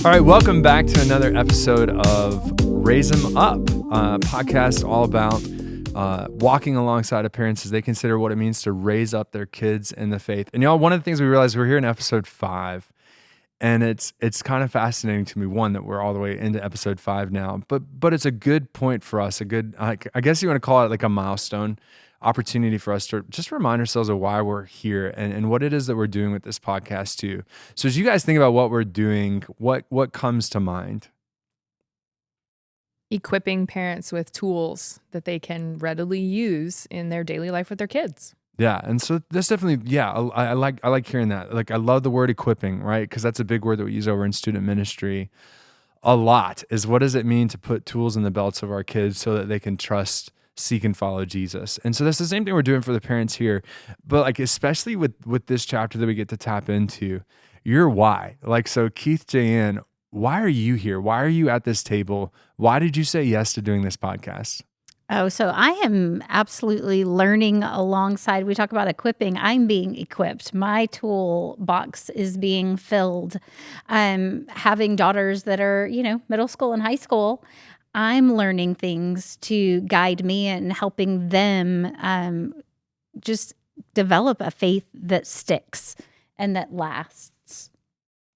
All right, welcome back to another episode of Raise 'Em Up, a podcast all about walking alongside of parents as they consider what it means to raise up their kids in the faith. And y'all, one of the things we realized, we're here in episode 5, and it's kind of fascinating to me, one, that we're all the way into episode 5 now, but it's a good point for us, a good, I guess you want to call it like a milestone opportunity for us to just remind ourselves of why we're here and what it is that we're doing with this podcast too. So as you guys think about what we're doing, what comes to mind? Equipping parents with tools that they can readily use in their daily life with their kids. Yeah, and so that's definitely, I like hearing that. Like, I love the word equipping, right? Because that's a big word that we use over in student ministry a lot, is what does it mean to put tools in the belts of our kids so that they can trust, seek, and follow Jesus. And so that's the same thing we're doing for the parents here, but like especially with this chapter that we get to tap into, your why. Like, so Keith, Jan, why are you here? Why are you at this table? Why did you say yes to doing this podcast? Oh, so I am absolutely learning alongside. We talk about equipping. I'm being equipped. My tool box is being filled. Having daughters that are, middle school and high school, I'm learning things to guide me and helping them just develop a faith that sticks and that lasts.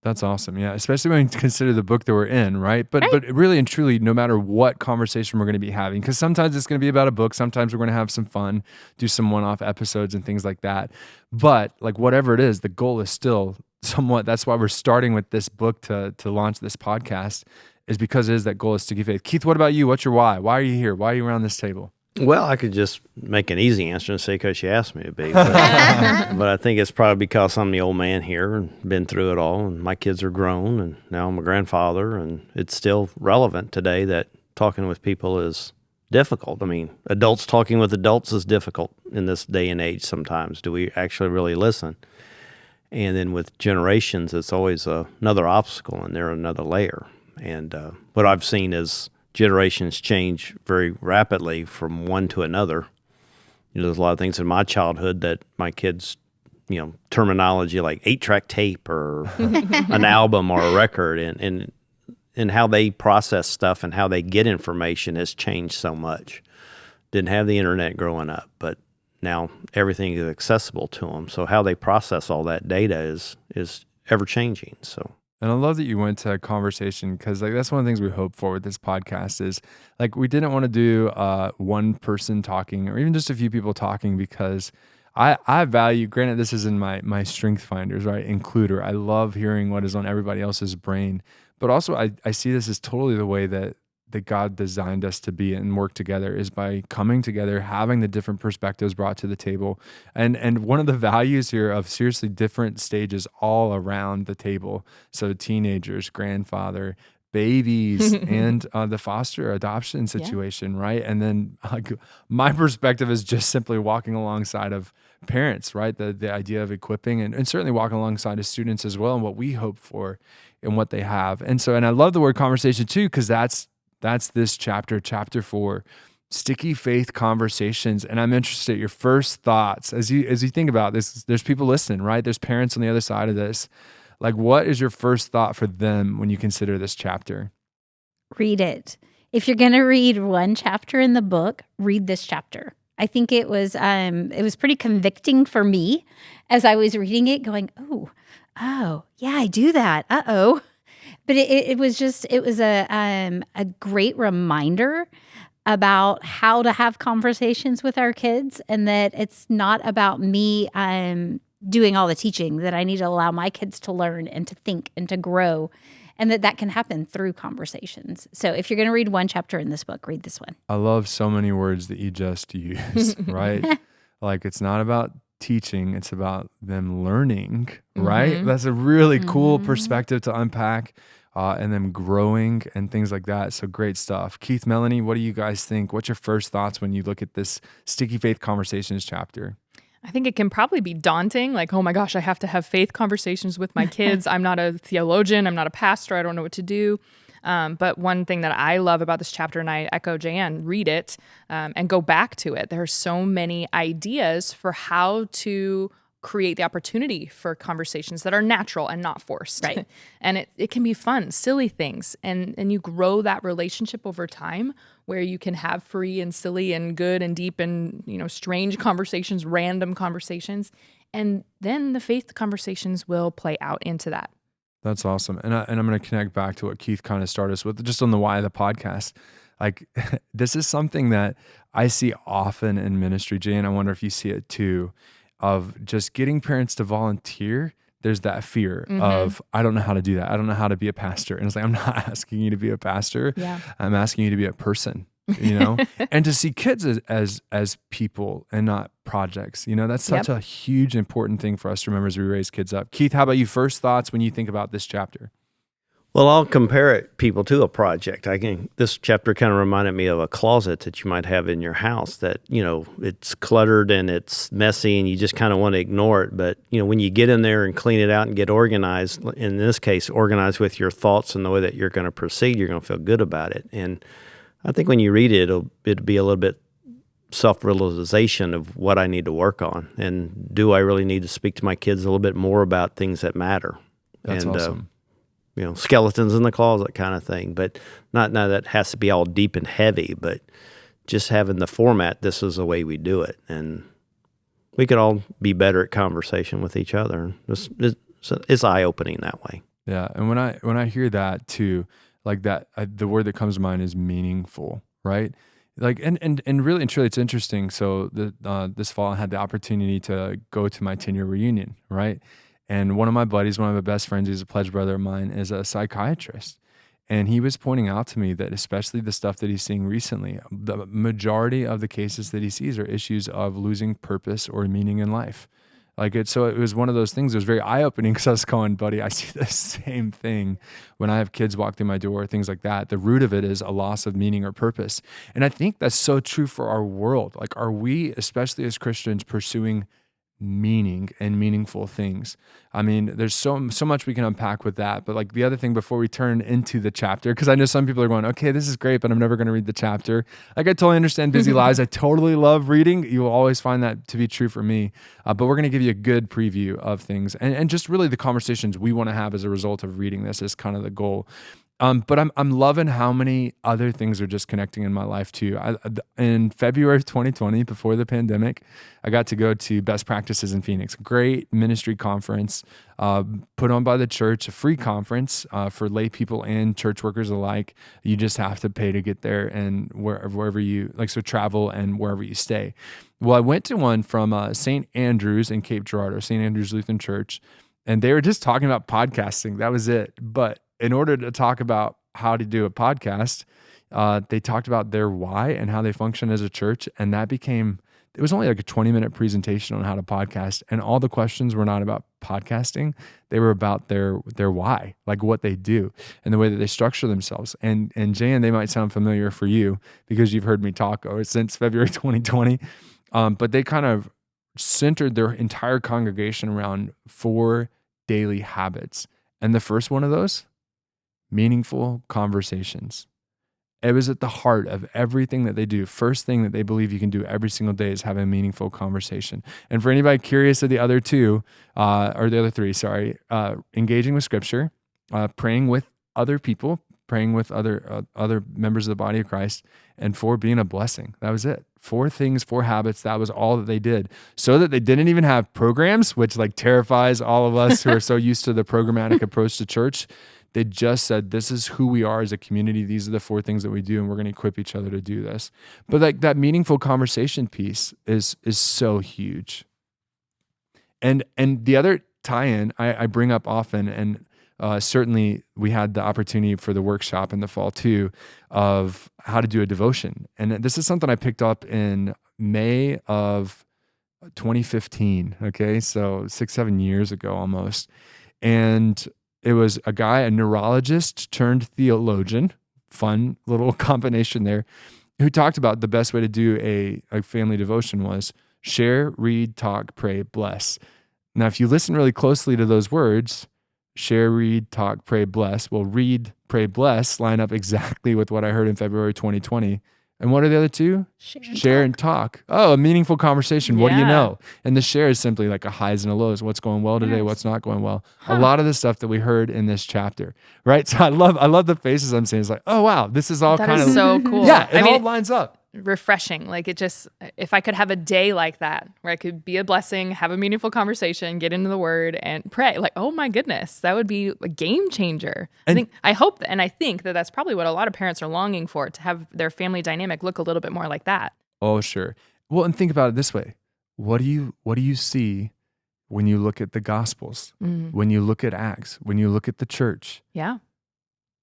That's awesome. Yeah. Especially when you consider the book that we're in, right? But really and truly, no matter what conversation we're going to be having, because sometimes it's going to be about a book, sometimes we're going to have some fun, do some one-off episodes and things like that. But like whatever it is, the goal is still somewhat, that's why we're starting with this book to launch this podcast, is because it is that goal is to give faith. Keith, what about you? What's your why? Why are you here? Why are you around this table? Well, I could just make an easy answer and say because you asked me to be. But I think it's probably because I'm the old man here and been through it all, and my kids are grown, and now I'm a grandfather, and it's still relevant today that talking with people is difficult. I mean, adults talking with adults is difficult in this day and age sometimes. Do we actually really listen? And then with generations, it's always another obstacle, and they're another layer. And what I've seen is generations change very rapidly from one to another. There's a lot of things in my childhood that my kids, terminology like 8-track tape or an album or a record, and how they process stuff and how they get information has changed so much. Didn't have the internet growing up, but now everything is accessible to them. So how they process all that data is ever changing. So. And I love that you went to a conversation, because like that's one of the things we hope for with this podcast is like we didn't want to do one person talking or even just a few people talking, because I value, granted this is in my strength finders, right? Includer. I love hearing what is on everybody else's brain, but also I see this as totally the way that God designed us to be and work together, is by coming together, having the different perspectives brought to the table. And one of the values here of seriously different stages all around the table. So teenagers, grandfather, babies, and the foster adoption situation, right? And then my perspective is just simply walking alongside of parents, right? The idea of equipping and certainly walking alongside of students as well, and what we hope for and what they have. And I love the word conversation too, because that's this chapter 4, sticky faith conversations. And I'm interested in your first thoughts as you think about this. There's people listening, right? There's parents on the other side of this. Like, what is your first thought for them when you consider this chapter? Read it. If you're going to read one chapter in the book, read this chapter. I think it was pretty convicting for me as I was reading it, going, oh, yeah, I do that. Uh-oh. But it was a great reminder about how to have conversations with our kids, and that it's not about me doing all the teaching, that I need to allow my kids to learn and to think and to grow, and that can happen through conversations. So if you're going to read one chapter in this book, read this one. I love so many words that you just use, right? Like, it's not about teaching, it's about them learning, right? Mm-hmm. That's a really cool perspective to unpack, and them growing and things like that. So great stuff. Keith, Melanie, what do you guys think? What's your first thoughts when you look at this Sticky Faith Conversations chapter? I think it can probably be daunting, like, oh my gosh, I have to have faith conversations with my kids. I'm not a theologian, I'm not a pastor, I don't know what to do. But one thing that I love about this chapter, and I echo Jan, read it and go back to it. There are so many ideas for how to create the opportunity for conversations that are natural and not forced. Right. And it can be fun, silly things. And you grow that relationship over time where you can have free and silly and good and deep and, strange conversations, random conversations. And then the faith conversations will play out into that. That's awesome. And I'm going to connect back to what Keith kind of started us with, just on the why of the podcast. Like, this is something that I see often in ministry, Jay, and I wonder if you see it too, of just getting parents to volunteer. There's that fear of, I don't know how to do that. I don't know how to be a pastor. And it's like, I'm not asking you to be a pastor. Yeah. I'm asking you to be a person, and to see kids as people and not projects. That's such a huge, important thing for us to remember as we raise kids up. Keith, how about you? First thoughts when you think about this chapter? Well, I'll compare people to a project. This chapter kind of reminded me of a closet that you might have in your house that, it's cluttered and it's messy and you just kind of want to ignore it. But, when you get in there and clean it out and get organized, in this case, organized with your thoughts and the way that you're going to proceed, you're going to feel good about it. And I think when you read it, it'll be a little bit self-realization of what I need to work on. And do I really need to speak to my kids a little bit more about things that matter? That's awesome. Skeletons in the closet kind of thing, but not now that has to be all deep and heavy, but just having the format, this is the way we do it. And we could all be better at conversation with each other. It's eye-opening that way. Yeah. And when I hear that too, like that, the word that comes to mind is meaningful, right? Like, and really and truly, it's interesting. So this fall I had the opportunity to go to my 10-year reunion, right? And one of my buddies, one of my best friends, who's a pledge brother of mine, is a psychiatrist. And he was pointing out to me that especially the stuff that he's seeing recently, the majority of the cases that he sees are issues of losing purpose or meaning in life. So it was one of those things that was very eye-opening because I was going, buddy, I see the same thing when I have kids walk through my door, things like that. The root of it is a loss of meaning or purpose. And I think that's so true for our world. Like, are we, especially as Christians, pursuing meaning and meaningful things? I mean, there's so much we can unpack with that. But like the other thing before we turn into the chapter, because I know some people are going, okay, this is great, but I'm never going to read the chapter. Like, I totally understand busy lives. I totally love reading. You will always find that to be true for me. But we're going to give you a good preview of things and just really the conversations we want to have as a result of reading this is kind of the goal. But I'm loving how many other things are just connecting in my life too. In February of 2020, before the pandemic, I got to go to Best Practices in Phoenix. Great ministry conference put on by the church, a free conference for lay people and church workers alike. You just have to pay to get there, and wherever you travel and wherever you stay. Well, I went to one from St. Andrews in Cape Girardeau, St. Andrews Lutheran Church, and they were just talking about podcasting. That was it. But in order to talk about how to do a podcast, they talked about their why and how they function as a church. And it was only like a 20-minute presentation on how to podcast. And all the questions were not about podcasting. They were about their why, like what they do and the way that they structure themselves. And Jan, they might sound familiar for you because you've heard me talk since February 2020. But they kind of centered their entire congregation around 4 daily habits. And the first one of those, meaningful conversations. It was at the heart of everything that they do. First thing that they believe you can do every single day is have a meaningful conversation. And for anybody curious of the other two, or the other three, engaging with scripture, praying with other people, praying with other members of the body of Christ, and 4, being a blessing. That was it. 4 things, 4 habits. That was all that they did. So that they didn't even have programs, which like terrifies all of us who are so used to the programmatic approach to church. They just said, this is who we are as a community. These are the 4 things that we do, and we're going to equip each other to do this. But like that meaningful conversation piece is so huge. And the other tie-in I bring up often, and certainly we had the opportunity for the workshop in the fall too, of how to do a devotion. And this is something I picked up in May of 2015. Okay. So 6-7 years ago almost. And it was a guy, a neurologist turned theologian, fun little combination there, who talked about the best way to do a family devotion was share, read, talk, pray, bless. Now, if you listen really closely to those words, share, read, talk, pray, bless. Well, read, pray, bless line up exactly with what I heard in February 2020 And what are the other two? Share and talk. Oh, a meaningful conversation. What do you Yeah. know? And the share is simply like a highs and a lows. What's going well today? Yes. What's not going well? A lot of the stuff that we heard in this chapter, right? So I love the faces I'm seeing. It's like, oh wow, this is all That kind is of so cool. yeah. It I all mean, lines up. refreshing. Like it just, if I could have a day like that where I could be a blessing, have a meaningful conversation, get into the word and pray, like, oh my goodness, that would be a game changer. I hope, and I think that that's probably what a lot of parents are longing for, to have their family dynamic look a little bit more like that. Oh sure. Well, and think about it this way: what do you see when you look at the Gospels? When you look at Acts? When you look at the church? Yeah.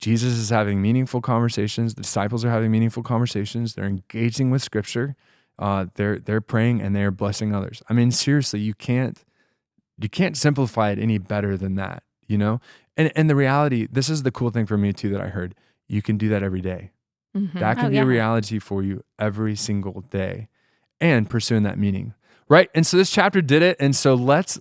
Jesus is having meaningful conversations. The disciples are having meaningful conversations. They're engaging with Scripture. They're praying and they're blessing others. I mean, seriously, you can't simplify it any better than that, you know? And the reality, this is the cool thing for me too that I heard. You can do that every day. That can be a reality for you every single day, and pursuing that meaning. Right. And so this chapter did it. And so let's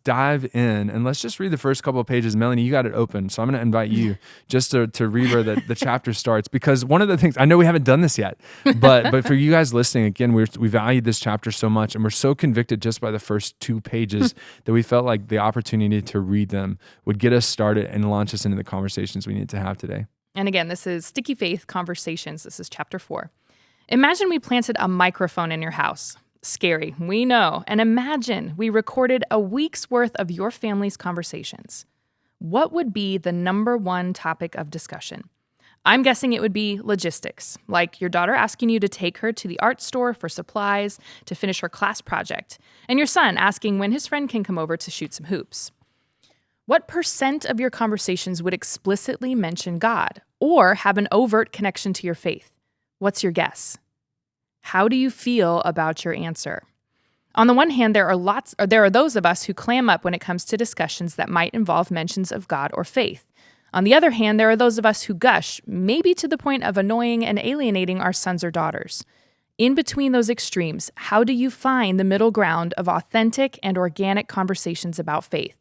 dive in and let's just read the first couple of pages. Melanie, you got it open. So I'm going to invite you just to read where the chapter starts, because one of the things, I know we haven't done this yet, but for you guys listening, again, we valued this chapter so much, and we're so convicted just by the first 2 pages that we felt like the opportunity to read them would get us started and launch us into the conversations we need to have today. And again, this is Sticky Faith Conversations. This is chapter 4. Imagine we planted a microphone in your house. Scary, we know. And imagine we recorded a week's worth of your family's conversations. What would be the number one topic of discussion? I'm guessing it would be logistics, like your daughter asking you to take her to the art store for supplies to finish her class project, and your son asking when his friend can come over to shoot some hoops. What % of your conversations would explicitly mention God or have an overt connection to your faith? What's your guess? How do you feel about your answer? On the one hand, there are those of us who clam up when it comes to discussions that might involve mentions of God or faith. On the other hand, there are those of us who gush, maybe to the point of annoying and alienating our sons or daughters. In between those extremes, how do you find the middle ground of authentic and organic conversations about faith?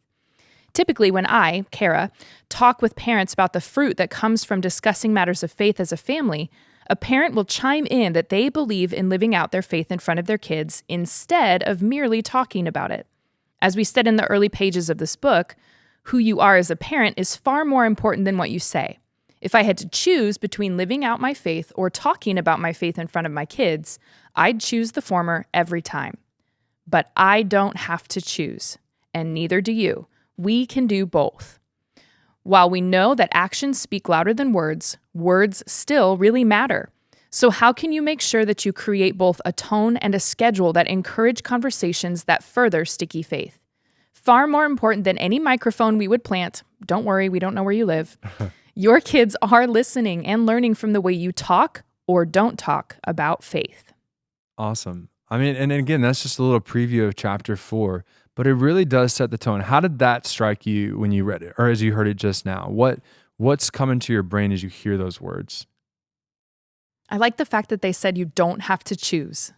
Typically, when I, Kara, talk with parents about the fruit that comes from discussing matters of faith as a family, a parent will chime in that they believe in living out their faith in front of their kids instead of merely talking about it. As we said in the early pages of this book, who you are as a parent is far more important than what you say. If I had to choose between living out my faith or talking about my faith in front of my kids, I'd choose the former every time. But I don't have to choose, and neither do you. We can do both. While we know that actions speak louder than words, words still really matter. So how can you make sure that you create both a tone and a schedule that encourage conversations that further sticky faith? Far more important than any microphone we would plant, don't worry, we don't know where you live, your kids are listening and learning from the way you talk or don't talk about faith. Awesome. I mean, and again, that's just a little preview of chapter 4. But it really does set the tone. How did that strike you when you read it, or as you heard it just now? What's coming to your brain as you hear those words? I like the fact that they said you don't have to choose.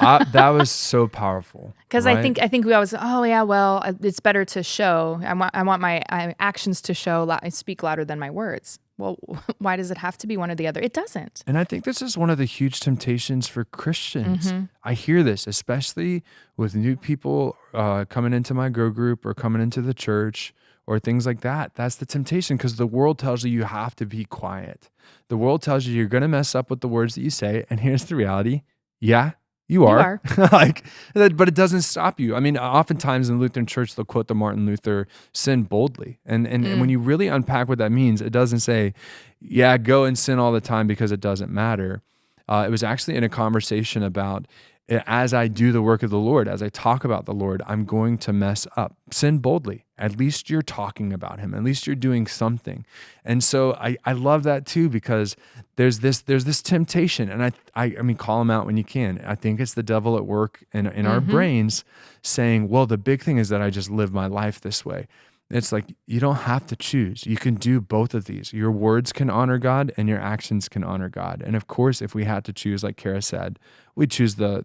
That was so powerful. Because right? I think we always, it's better to show. I want my actions to show. I speak louder than my words. Well, why does it have to be one or the other? It doesn't. And I think this is one of the huge temptations for Christians. I hear this, especially with new people coming into my grow group or coming into the church or things like that. That's the temptation, because the world tells you have to be quiet. The world tells you you're going to mess up with the words that you say. And here's the reality. Yeah, you are. But it doesn't stop you. I mean, oftentimes in the Lutheran church, they'll quote the Martin Luther, sin boldly. And when you really unpack what that means, it doesn't say, yeah, go and sin all the time because it doesn't matter. It was actually in a conversation about, as I do the work of the Lord, as I talk about the Lord, I'm going to mess up. Sin boldly. At least you're talking about him. At least you're doing something. And so I love that too, because there's this temptation, and I mean, call him out when you can. I think it's the devil at work in our brains saying, well, the big thing is that I just live my life this way. It's like, you don't have to choose. You can do both of these. Your words can honor God and your actions can honor God. And of course, if we had to choose, like Kara said, we choose the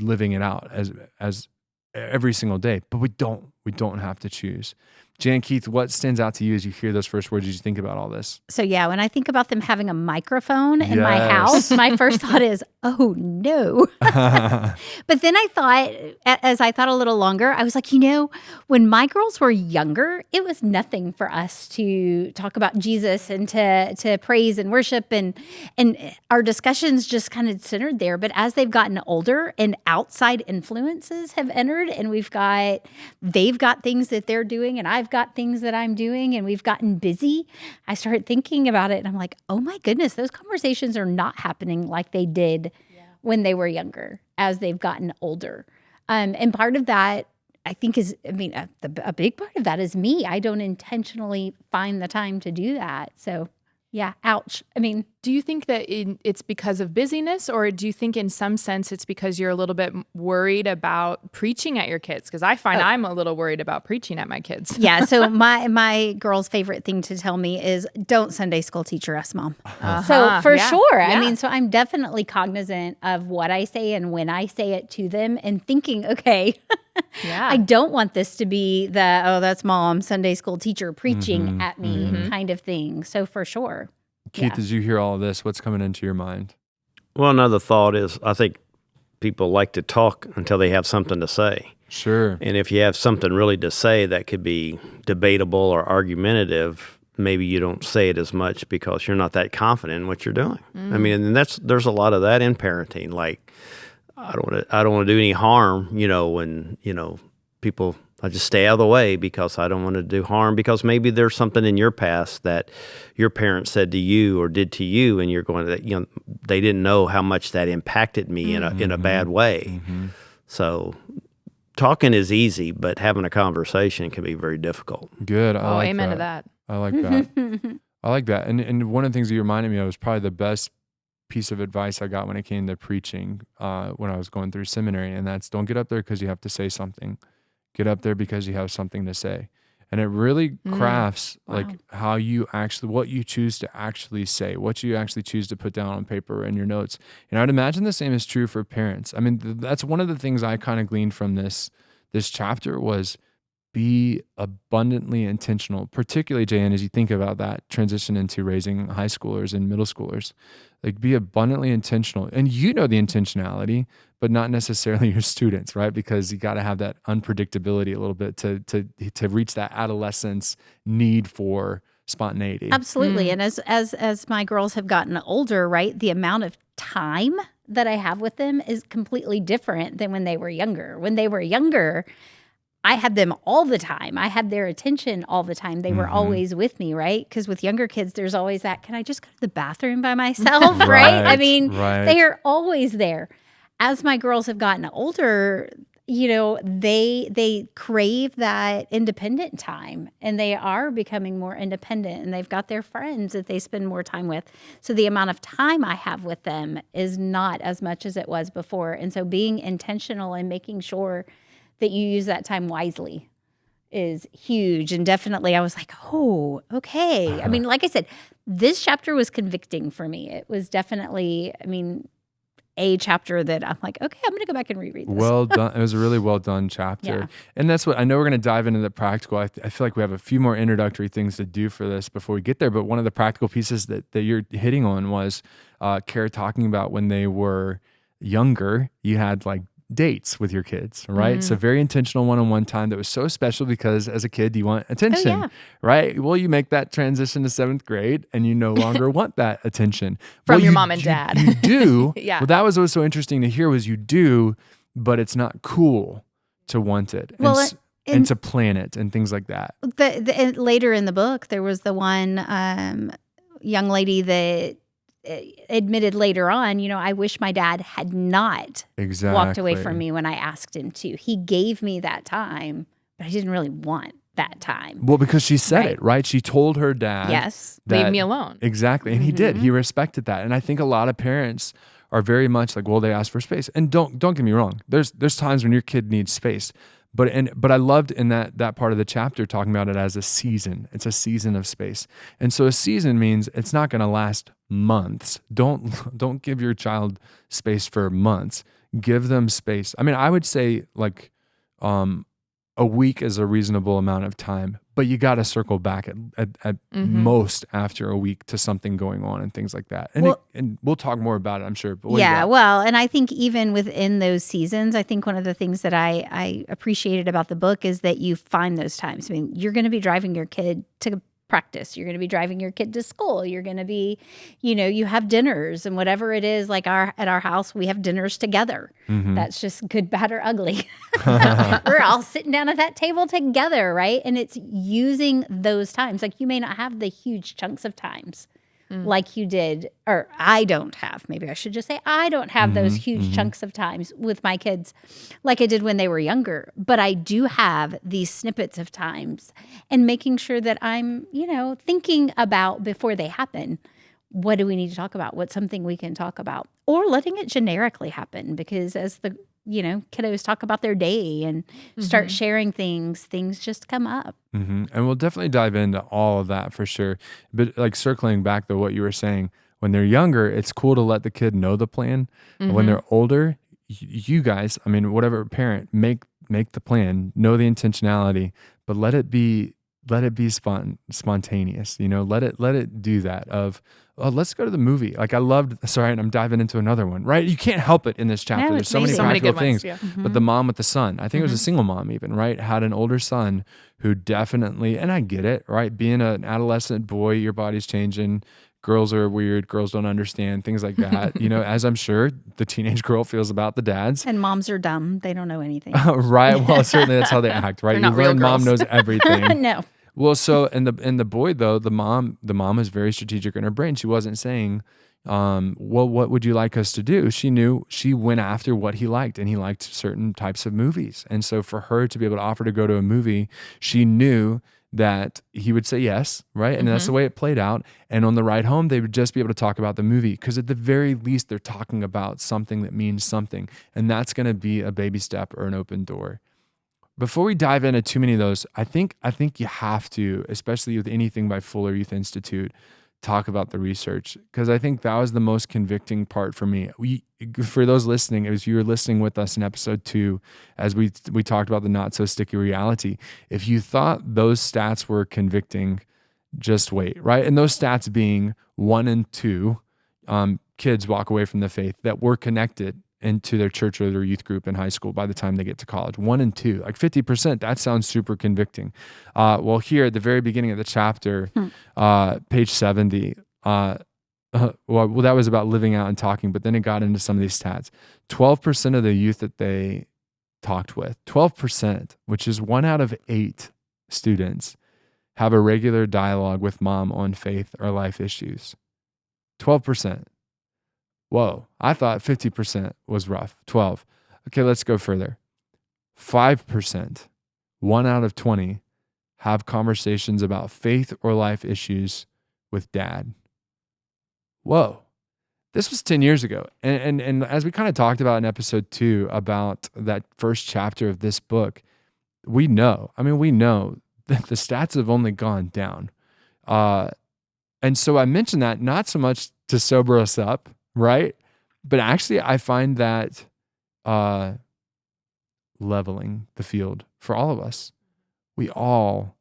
living it out as every single day, but we don't have to choose. Jan, Keith, what stands out to you as you hear those first words as you think about all this? So yeah, when I think about them having a microphone in my Yes. house, my first thought is, oh no. But then I thought, as I thought a little longer, I was like, when my girls were younger, it was nothing for us to talk about Jesus and to praise and worship, and our discussions just kind of centered there. But as they've gotten older and outside influences have entered, and they've got things that they're doing, and I've got things that I'm doing, and we've gotten busy, I started thinking about it, and I'm like, oh my goodness, those conversations are not happening like they did when they were younger, as they've gotten older. And part of that, I think, a big part of that is me. I don't intentionally find the time to do that. So yeah, ouch. Do you think that it's because of busyness, or do you think in some sense it's because you're a little bit worried about preaching at your kids? Because I find I'm a little worried about preaching at my kids. Yeah. So my girl's favorite thing to tell me is, don't Sunday school teacher us, Mom. So for sure. Yeah. So I'm definitely cognizant of what I say and when I say it to them, and thinking, okay, I don't want this to be that's Mom, Sunday school teacher preaching at me kind of thing. So for sure. Keith, as you hear all of this, what's coming into your mind? Well, another thought is, I think people like to talk until they have something to say. Sure. And if you have something really to say that could be debatable or argumentative, maybe you don't say it as much because you're not that confident in what you're doing. And there's a lot of that in parenting. Like, I don't want to do any harm, when, people, I just stay out of the way because I don't want to do harm, because maybe there's something in your past that your parents said to you or did to you, and you're going to, they didn't know how much that impacted me in a bad way. So talking is easy, but having a conversation can be very difficult. Good. I like amen that. to that. I like that. I like that. And one of the things that you reminded me of was probably the best piece of advice I got when it came to preaching when I was going through seminary, and that's, don't get up there because you have to say something. Get up there because you have something to say. And it really crafts like how you actually, what you choose to actually say, what you actually choose to put down on paper in your notes. And I'd imagine the same is true for parents. That's one of the things I kind of gleaned from this chapter was, be abundantly intentional, particularly, Jan, as you think about that transition into raising high schoolers and middle schoolers. Like, be abundantly intentional. And the intentionality, but not necessarily your students, right? Because you got to have that unpredictability a little bit to reach that adolescence need for spontaneity. Absolutely. And as my girls have gotten older, right, the amount of time that I have with them is completely different than when they were younger. When they were younger, I had them all the time. I had their attention all the time. They were always with me, right? Because with younger kids, there's always that, can I just go to the bathroom by myself, right? They are always there. As my girls have gotten older, they crave that independent time, and they are becoming more independent, and they've got their friends that they spend more time with. So the amount of time I have with them is not as much as it was before. And so being intentional and making sure that you use that time wisely is huge. And definitely I was like, oh, okay. Like I said, this chapter was convicting for me. It was definitely, a chapter that I'm like, okay, I'm going to go back and reread this. Well done. It was a really well done chapter. Yeah. And that's what I know we're going to dive into the practical. I feel like we have a few more introductory things to do for this before we get there. But one of the practical pieces that you're hitting on was Kara talking about when they were younger, you had like dates with your kids, right? So very intentional one-on-one time that was so special because as a kid, you want attention, right? Well, you make that transition to 7th grade and you no longer want that attention. From your mom and dad. You do. Yeah. Well, that was what was so interesting to hear was you do, but it's not cool to want it. Well, and to plan it and things like that. Later in the book, there was the one young lady that admitted later on, I wish my dad had not walked away from me when I asked him to. He gave me that time, but I didn't really want that time. Well, because she said it, right? She told her dad, yes, leave me alone. Exactly. And he did. He respected that. And I think a lot of parents are very much like, well, they ask for space. And don't get me wrong. There's times when your kid needs space. But I loved in that part of the chapter talking about it as a season. It's a season of space. And so a season means it's not going to last months. Don't give your child space for months. Give them space. I would say like a week is a reasonable amount of time, but you got to circle back at most after a week to something going on and things like that. And, and we'll talk more about it, I'm sure. But what do you got? Well, and I think even within those seasons, I think one of the things that I appreciated about the book is that you find those times. I mean, you're going to be driving your kid to practice. You're going to be driving your kid to school. You're going to be, you have dinners and whatever it is, like at our house, we have dinners together. That's just good, bad, or ugly. We're all sitting down at that table together, right? And it's using those times. Like you may not have the huge chunks of times like you did, or I don't have. Maybe I should just say I don't have those huge chunks of times with my kids like I did when they were younger. But I do have these snippets of times and making sure that I'm, thinking about before they happen. What do we need to talk about? What's something we can talk about? Or letting it generically happen, because as the kiddos talk about their day and start sharing things just come up. And we'll definitely dive into all of that for sure. But like circling back to what you were saying, when they're younger, it's cool to let the kid know the plan. When they're older, you guys, I mean, whatever parent, make the plan, know the intentionality, but let it be spontaneous, let it do that of, oh, let's go to the movie. Like sorry, and I'm diving into another one, right? You can't help it in this chapter. No, There's so many practical things, yeah. but the mom with the son, I think it was a single mom even, right? Had an older son who definitely, and I get it, right? Being an adolescent boy, your body's changing. Girls are weird. Girls don't understand things like that. As I'm sure the teenage girl feels about the dads. And moms are dumb. They don't know anything. Right. Well, certainly that's how they act, right? They're You not real learn mom girls. knows everything. No. Well, so in the boy though, the mom was very strategic in her brain. She wasn't saying, well, what would you like us to do? She knew, she went after what he liked, and he liked certain types of movies. And so for her to be able to offer to go to a movie, she knew that he would say yes, right? And that's the way it played out. And on the ride home, they would just be able to talk about the movie, because at the very least, they're talking about something that means something. And that's going to be a baby step or an open door. Before we dive into too many of those, I think you have to, especially with anything by Fuller Youth Institute, talk about the research, because I think that was the most convicting part for me. For those listening, if you were listening with us in episode 2, as we talked about the not so sticky reality, if you thought those stats were convicting, just wait, right? And those stats being 1 and 2, kids walk away from the faith that were connected into their church or their youth group in high school by the time they get to college. 1 and 2, like 50%, that sounds super convicting. Well, here at the very beginning of the chapter, page 70, well, that was about living out and talking, but then it got into some of these stats. 12% of the youth that they talked with, 12%, which is 1 out of 8 students, have a regular dialogue with mom on faith or life issues. 12%. Whoa, I thought 50% was rough. 12. Okay, let's go further. 5%, 1 out of 20, have conversations about faith or life issues with dad. Whoa, this was 10 years ago. And as we kind of talked about in episode 2 about that first chapter of this book, we know that the stats have only gone down. And so I mentioned that not so much to sober us up, right? But actually, I find that leveling the field for all of us. We all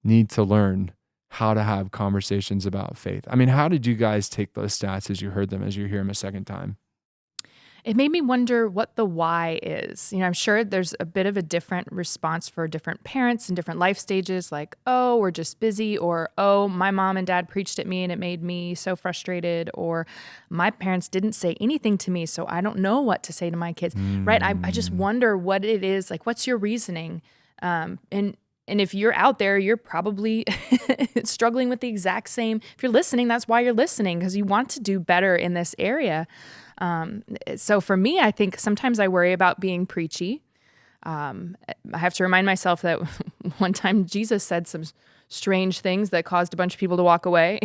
need to learn how to have conversations about faith. I mean, how did you guys take those stats as you heard them, as you hear them a second time? It made me wonder what the why is. I'm sure there's a bit of a different response for different parents in different life stages, like, oh, we're just busy, or, oh, my mom and dad preached at me and it made me so frustrated, or my parents didn't say anything to me, so I don't know what to say to my kids, right? I just wonder what it is, like, what's your reasoning? And if you're out there, you're probably struggling with the exact same. If you're listening, that's why you're listening, because you want to do better in this area. So for me, I think sometimes I worry about being preachy. I have to remind myself that one time Jesus said some strange things that caused a bunch of people to walk away.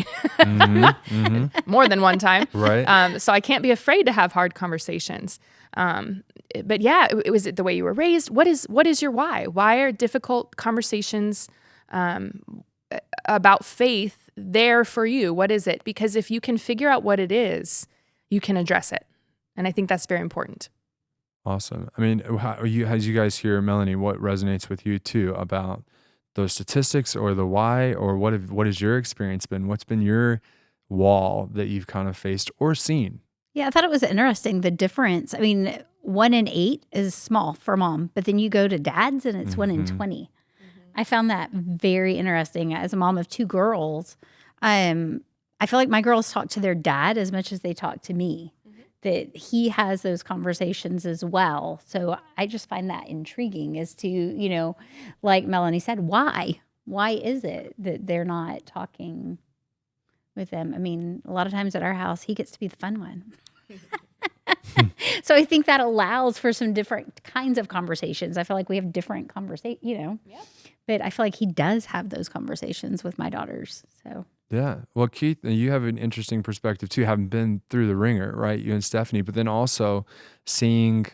More than one time. Right. So I can't be afraid to have hard conversations. But yeah, it was the way you were raised. What is your why? Why are difficult conversations about faith there for you? What is it? Because if you can figure out what it is, you can address it. And I think that's very important. Awesome. I mean, as you guys hear, Melanie, what resonates with you too about those statistics or the why, or what has your experience been? What's been your wall that you've kind of faced or seen? Yeah, I thought it was interesting, the difference. I mean, 1 in 8 is small for mom, but then you go to dads and it's 1 in 20. I found that very interesting. As a mom of 2 girls, I feel like my girls talk to their dad as much as they talk to me, that he has those conversations as well. So I just find that intriguing as to, like Melanie said, why? Why is it that they're not talking with them? I mean, a lot of times at our house, he gets to be the fun one. So I think that allows for some different kinds of conversations. I feel like we have different conversations, but I feel like he does have those conversations with my daughters. So Yeah. Well, Keith, you have an interesting perspective too, having been through the ringer, right? You and Stephanie, but then also seeing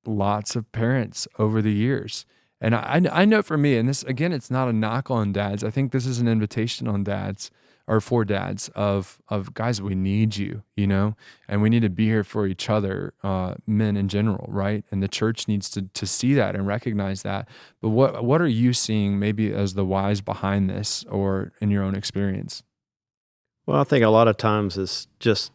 lots of parents over the years. And I know for me, and this, again, it's not a knock on dads. I think this is an invitation on dads, or for dads, of guys, we need you, and we need to be here for each other, men in general, right? And the church needs to see that and recognize that. But what are you seeing maybe as the whys behind this, or in your own experience? Well, I think a lot of times it's just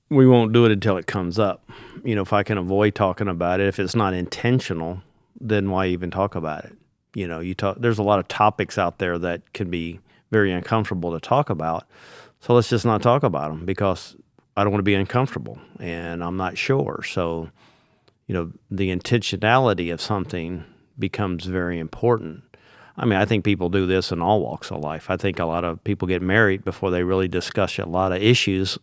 we won't do it until it comes up. If I can avoid talking about it, if it's not intentional, then why even talk about it? There's a lot of topics out there that can be very uncomfortable to talk about. So let's just not talk about them, because I don't want to be uncomfortable and I'm not sure. So, the intentionality of something becomes very important. I mean, I think people do this in all walks of life. I think a lot of people get married before they really discuss a lot of issues.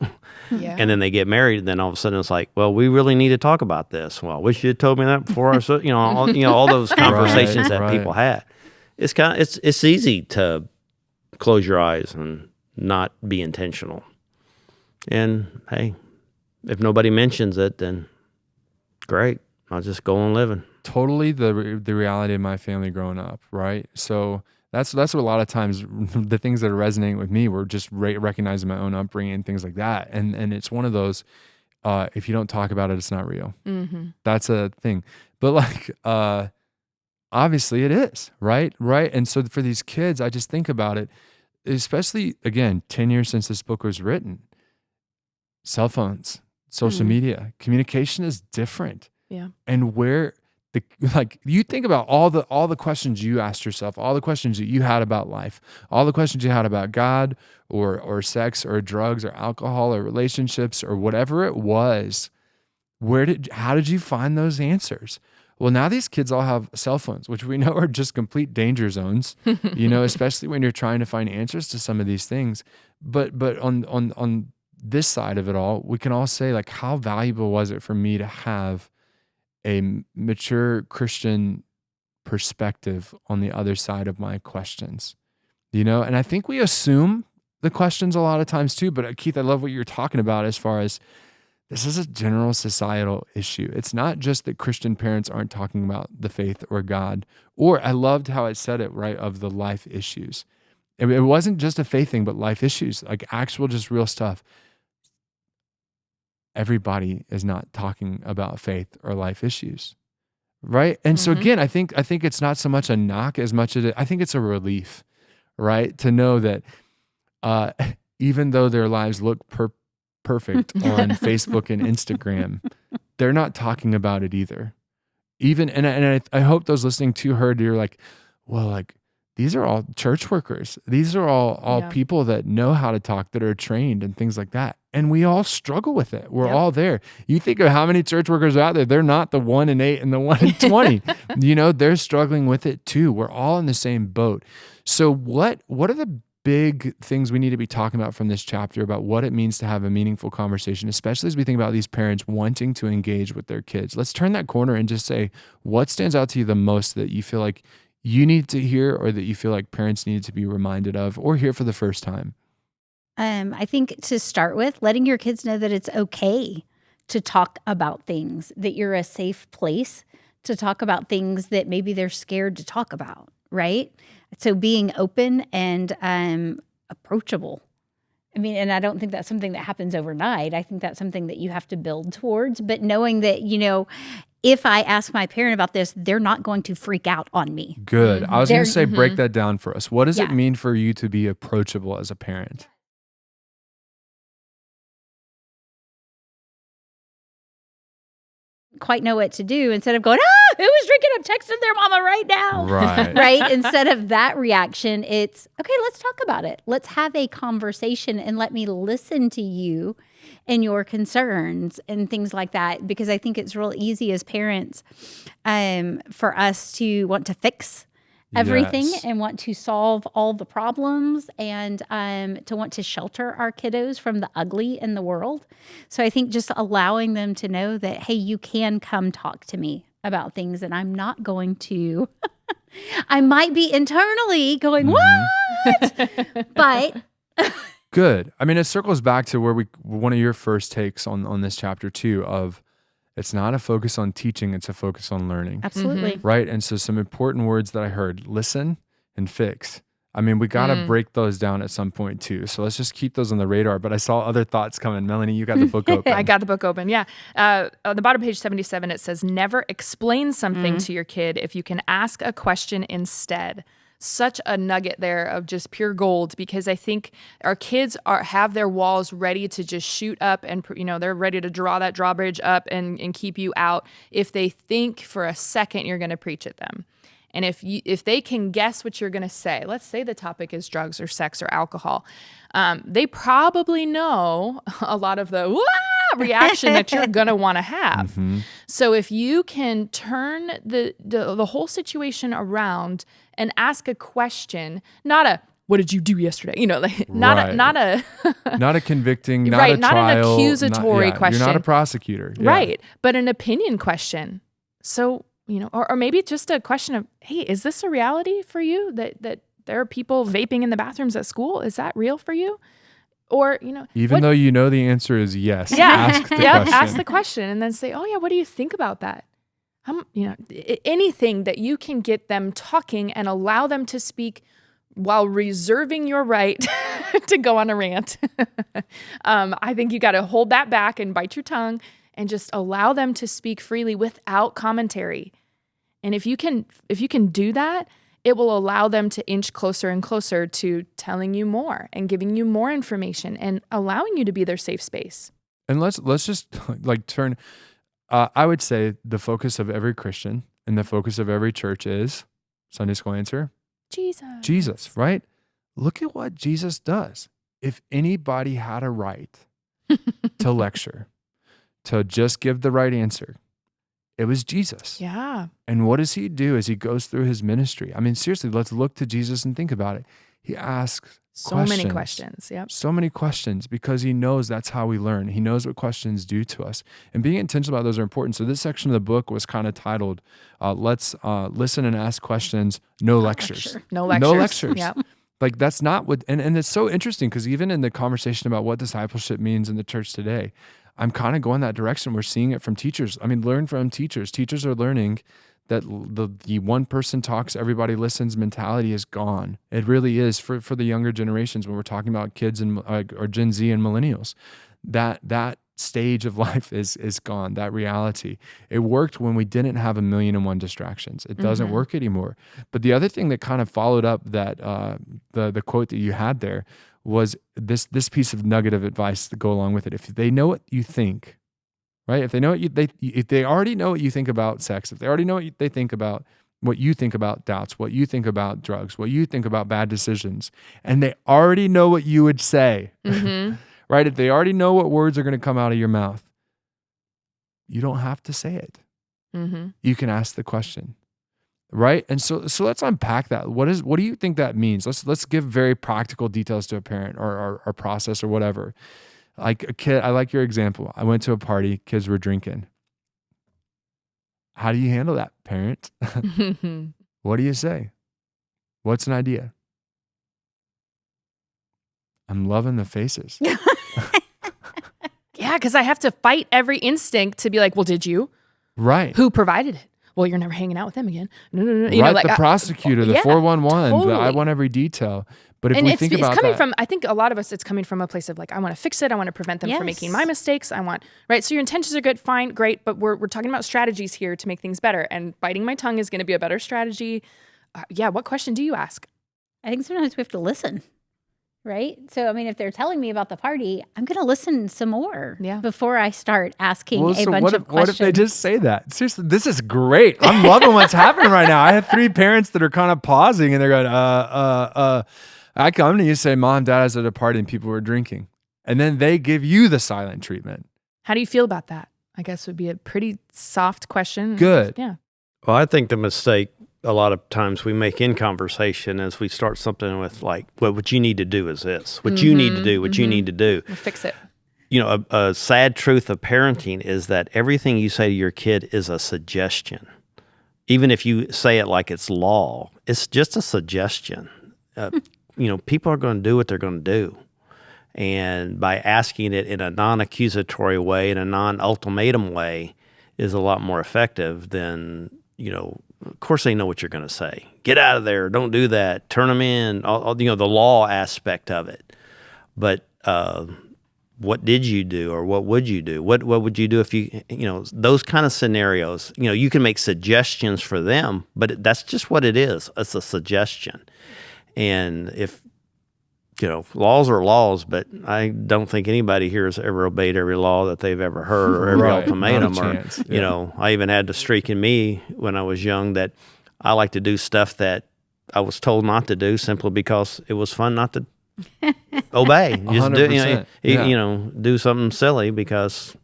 Yeah. And then they get married, and then all of a sudden it's like, well, we really need to talk about this. Well, I wish you had told me that before. All those conversations that people had. It's easy to close your eyes and not be intentional. And hey, if nobody mentions it, then great. I'll just go on living. Totally the reality of my family growing up, right? So that's what a lot of times the things that are resonating with me were just recognizing my own upbringing and things like that. And it's one of those, if you don't talk about it, it's not real. Mm-hmm. That's a thing. But obviously it is, right? And so for these kids, I just think about it, especially, again, 10 years since this book was written, cell phones, social media, communication is different. Yeah. And where you think about all the questions you asked yourself, all the questions that you had about life, all the questions you had about God or sex or drugs or alcohol or relationships or whatever it was, how did you find those answers? Well, now these kids all have cell phones, which we know are just complete danger zones, especially when you're trying to find answers to some of these things. But on this side of it all, we can all say, like, how valuable was it for me to have a mature Christian perspective on the other side of my questions, and I think we assume the questions a lot of times too, but Keith, I love what you're talking about as far as this is a general societal issue. It's not just that Christian parents aren't talking about the faith or God, or I loved how it said it, right, of the life issues. It wasn't just a faith thing, but life issues, like actual, just real stuff. Everybody is not talking about faith or life issues, right? And so again, I think it's not so much a knock as much as I think it's a relief, right? To know that even though their lives look perfect on Facebook and Instagram, they're not talking about it either. I hope those listening to heard, you're like, well, like, these are all church workers. These are all people that know how to talk, that are trained and things like that. And we all struggle with it. We're all there. You think of how many church workers are out there. They're not the 1 in 8 and the 1 in 20. They're struggling with it too. We're all in the same boat. So what are the big things we need to be talking about from this chapter about what it means to have a meaningful conversation, especially as we think about these parents wanting to engage with their kids? Let's turn that corner and just say, what stands out to you the most that you feel like you need to hear, or that you feel like parents need to be reminded of or hear for the first time? I think to start with, letting your kids know that it's okay to talk about things, that you're a safe place to talk about things that maybe they're scared to talk about, right? So being open and approachable. I mean, and I don't think that's something that happens overnight. I think that's something that you have to build towards. But knowing that, if I ask my parent about this, they're not going to freak out on me. Good. I was going to say, Mm-hmm. break that down for us. What does it Yeah. mean for you to be approachable as a parent? Quite know what to do instead of going, who is drinking? I'm texting their mama right now. Right. Right? Instead of that reaction, it's, okay, let's talk about it. Let's have a conversation and let me listen to you and your concerns and things like that. Because I think it's real easy as parents for us to want to fix everything Yes. and want to solve all the problems and to want to shelter our kiddos from the ugly in the world. So I think just allowing them to know that, hey, you can come talk to me about things and I'm not going to, I might be internally going, what? But Good. I mean, it circles back to where one of your first takes on this chapter too, of it's not a focus on teaching, it's a focus on learning. absolutely. Right. And so some important words that I heard: listen and fix. I mean, we got to break those down at some point too. So let's just keep those on the radar. But I saw other thoughts coming. Melanie, you got the book open. I got the book open. Yeah. On the bottom of page 77, it says, never explain something to your kid if you can ask a question instead. Such a nugget there of just pure gold, because I think our kids have their walls ready to just shoot up and, they're ready to draw that drawbridge up and keep you out if they think for a second you're going to preach at them. And if they can guess what you're going to say, let's say the topic is drugs or sex or alcohol, they probably know a lot of the reaction that you're going to want to have. Mm-hmm. So if you can turn the whole situation around and ask a question, not a, what did you do yesterday? Not Right. not a Not a convicting, not right, a not an trial, accusatory question. You're not a prosecutor. Yeah. Right, but an opinion question. So, or maybe just a question of, hey, is this a reality for you that there are people vaping in the bathrooms at school? Is that real for you? Or, Even though you know the answer is yes, yeah, ask the question. ask the question and then say, oh yeah, what do you think about that? Anything that you can get them talking and allow them to speak while reserving your right to go on a rant. I think you got to hold that back and bite your tongue and just allow them to speak freely without commentary. And if you can do that, it will allow them to inch closer and closer to telling you more and giving you more information and allowing you to be their safe space. And let's just turn. I would say the focus of every Christian and the focus of every church is Sunday school answer. Jesus, right? Look at what Jesus does. If anybody had a right to lecture, to just give the right answer, it was Jesus. Yeah. And what does he do as he goes through his ministry? I mean, seriously, let's look to Jesus and think about it. He asks Many questions. Yep. So many questions, because he knows that's how we learn. He knows what questions do to us. And being intentional about those are important. So this section of the book was kind of titled, Let's Listen and Ask Questions, No Lectures. No lectures. No lectures. Yep. Like that's not what, and it's so interesting because even in the conversation about what discipleship means in the church today, I'm kind of going that direction. We're seeing it from teachers. I mean, learn from teachers. Teachers are learning that the one person talks, everybody listens mentality is gone. It really is for the younger generations when we're talking about kids and or Gen Z and millennials. That stage of life is gone, that reality. It worked when we didn't have 1,000,001 distractions. It doesn't work anymore. But the other thing that kind of followed up that the quote that you had there was this piece of nugget of advice to go along with it. If they know what you think, right? If they know what if they already know what you think about sex, if they already know what they think about what you think about doubts, what you think about drugs, what you think about bad decisions, and they already know what you would say, right? If they already know what words are going to come out of your mouth, you don't have to say it. You can ask the question, right? And so let's unpack that. What do you think that means? Let's give very practical details to a parent or process or whatever. Like a kid, I like your example. I went to a party, kids were drinking. How do you handle that, parent? What do you say? What's an idea? I'm loving the faces. Yeah, because I have to fight every instinct to be like, well, did you? Right. Who provided it? Well, you're never hanging out with them again. No. The prosecutor, the 411, I want every detail. But if And we it's think about coming that, from, I think a lot of us, it's coming from a place of like, I want to fix it. I want to prevent them from making my mistakes. I want, right? So your intentions are good, fine, great. But we're talking about strategies here to make things better. And biting my tongue is going to be a better strategy. What question do you ask? I think sometimes we have to listen, right? So, I mean, if they're telling me about the party, I'm going to listen some more before I start asking a bunch of questions. What if they just say that? Seriously, this is great. I'm loving what's happening right now. I have 3 parents that are kind of pausing and they're going, I come to you and say, Mom, Dad, I was at a party and people were drinking. And then they give you the silent treatment. How do you feel about that? I guess would be a pretty soft question. Good. Yeah. Well, I think the mistake a lot of times we make in conversation is we start something with like, well, what you need to do is this. What you need to do, what you need to do. We'll fix it. You know, a sad truth of parenting is that everything you say to your kid is a suggestion. Even if you say it like it's law, it's just a suggestion. You know, people are going to do what they're going to do. And by asking it in a non-accusatory way, in a non-ultimatum way, is a lot more effective than, you know, of course they know what you're going to say. Get out of there. Don't do that. Turn them in. All, you know, the law aspect of it. But what did you do, or what would you do? What would you do if you know, those kind of scenarios, you know, you can make suggestions for them, but that's just what it is. It's a suggestion. And if, you know, laws are laws, but I don't think anybody here has ever obeyed every law that they've ever heard or every ultimatum. Or, you know, I even had the streak in me when I was young that I like to do stuff that I was told not to do simply because it was fun not to obey. Just do, you know, do something silly because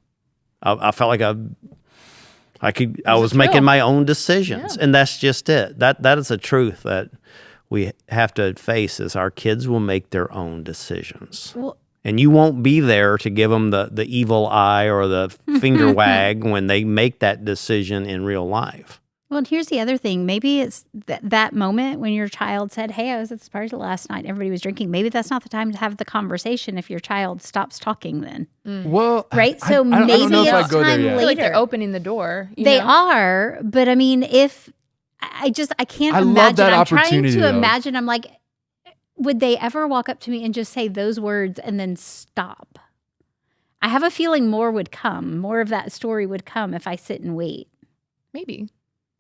I felt like I was making my own decisions, and that's just it. That is a truth that we have to face is our kids will make their own decisions. Well, and you won't be there to give them the evil eye or the finger wag when they make that decision in real life. Well, and here's the other thing. Maybe it's that moment when your child said, hey, I was at this party last night, everybody was drinking. Maybe that's not the time to have the conversation if your child stops talking then. Well, right? So I maybe don't know if it's I'd go there time yet. I later. feel like they're opening the door. They are, but I mean, if I can't I imagine. love that I'm trying opportunity, to though. imagine. I'm like, would they ever walk up to me and just say those words and then stop? I have a feeling more would come. More of that story would come if I sit and wait. Maybe.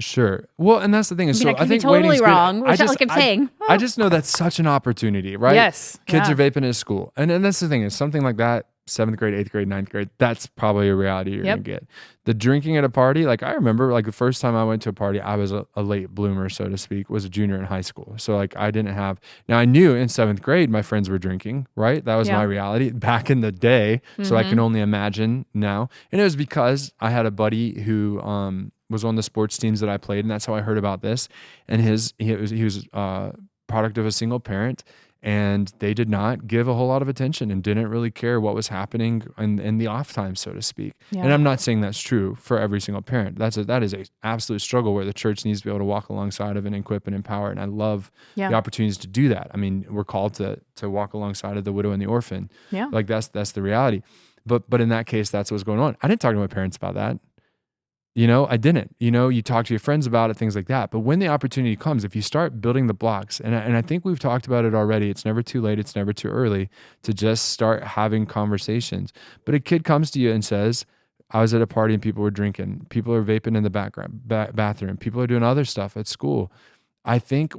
Sure. Well, and that's the thing is, I I could think be totally waiting's wrong, good. which like I'm saying. I just know that's such an opportunity, right? Yes. Kids Yeah. are vaping at school. And that's the thing is something like that, 7th grade, 8th grade, 9th grade, that's probably a reality you're going to get. The drinking at a party, like I remember like the first time I went to a party, I was a late bloomer, so to speak, was a junior in high school. So like I didn't have, now I knew in 7th grade my friends were drinking, right? That was my reality back in the day. So I can only imagine now. And it was because I had a buddy who was on the sports teams that I played, and that's how I heard about this. And he was product of a single parent, and they did not give a whole lot of attention and didn't really care what was happening in the off time, so to speak. Yeah. And I'm not saying that's true for every single parent. That is a absolute struggle where the church needs to be able to walk alongside of and equip and empower. And I love the opportunities to do that. I mean, we're called to walk alongside of the widow and the orphan. Yeah. Like that's the reality. But in that case, that's what's going on. I didn't talk to my parents about that. You know, I didn't. You know, you talk to your friends about it, things like that. But when the opportunity comes, if you start building the blocks, and I think we've talked about it already, it's never too late, it's never too early to just start having conversations. But a kid comes to you and says, I was at a party and people were drinking. People are vaping in the bathroom. People are doing other stuff at school. I think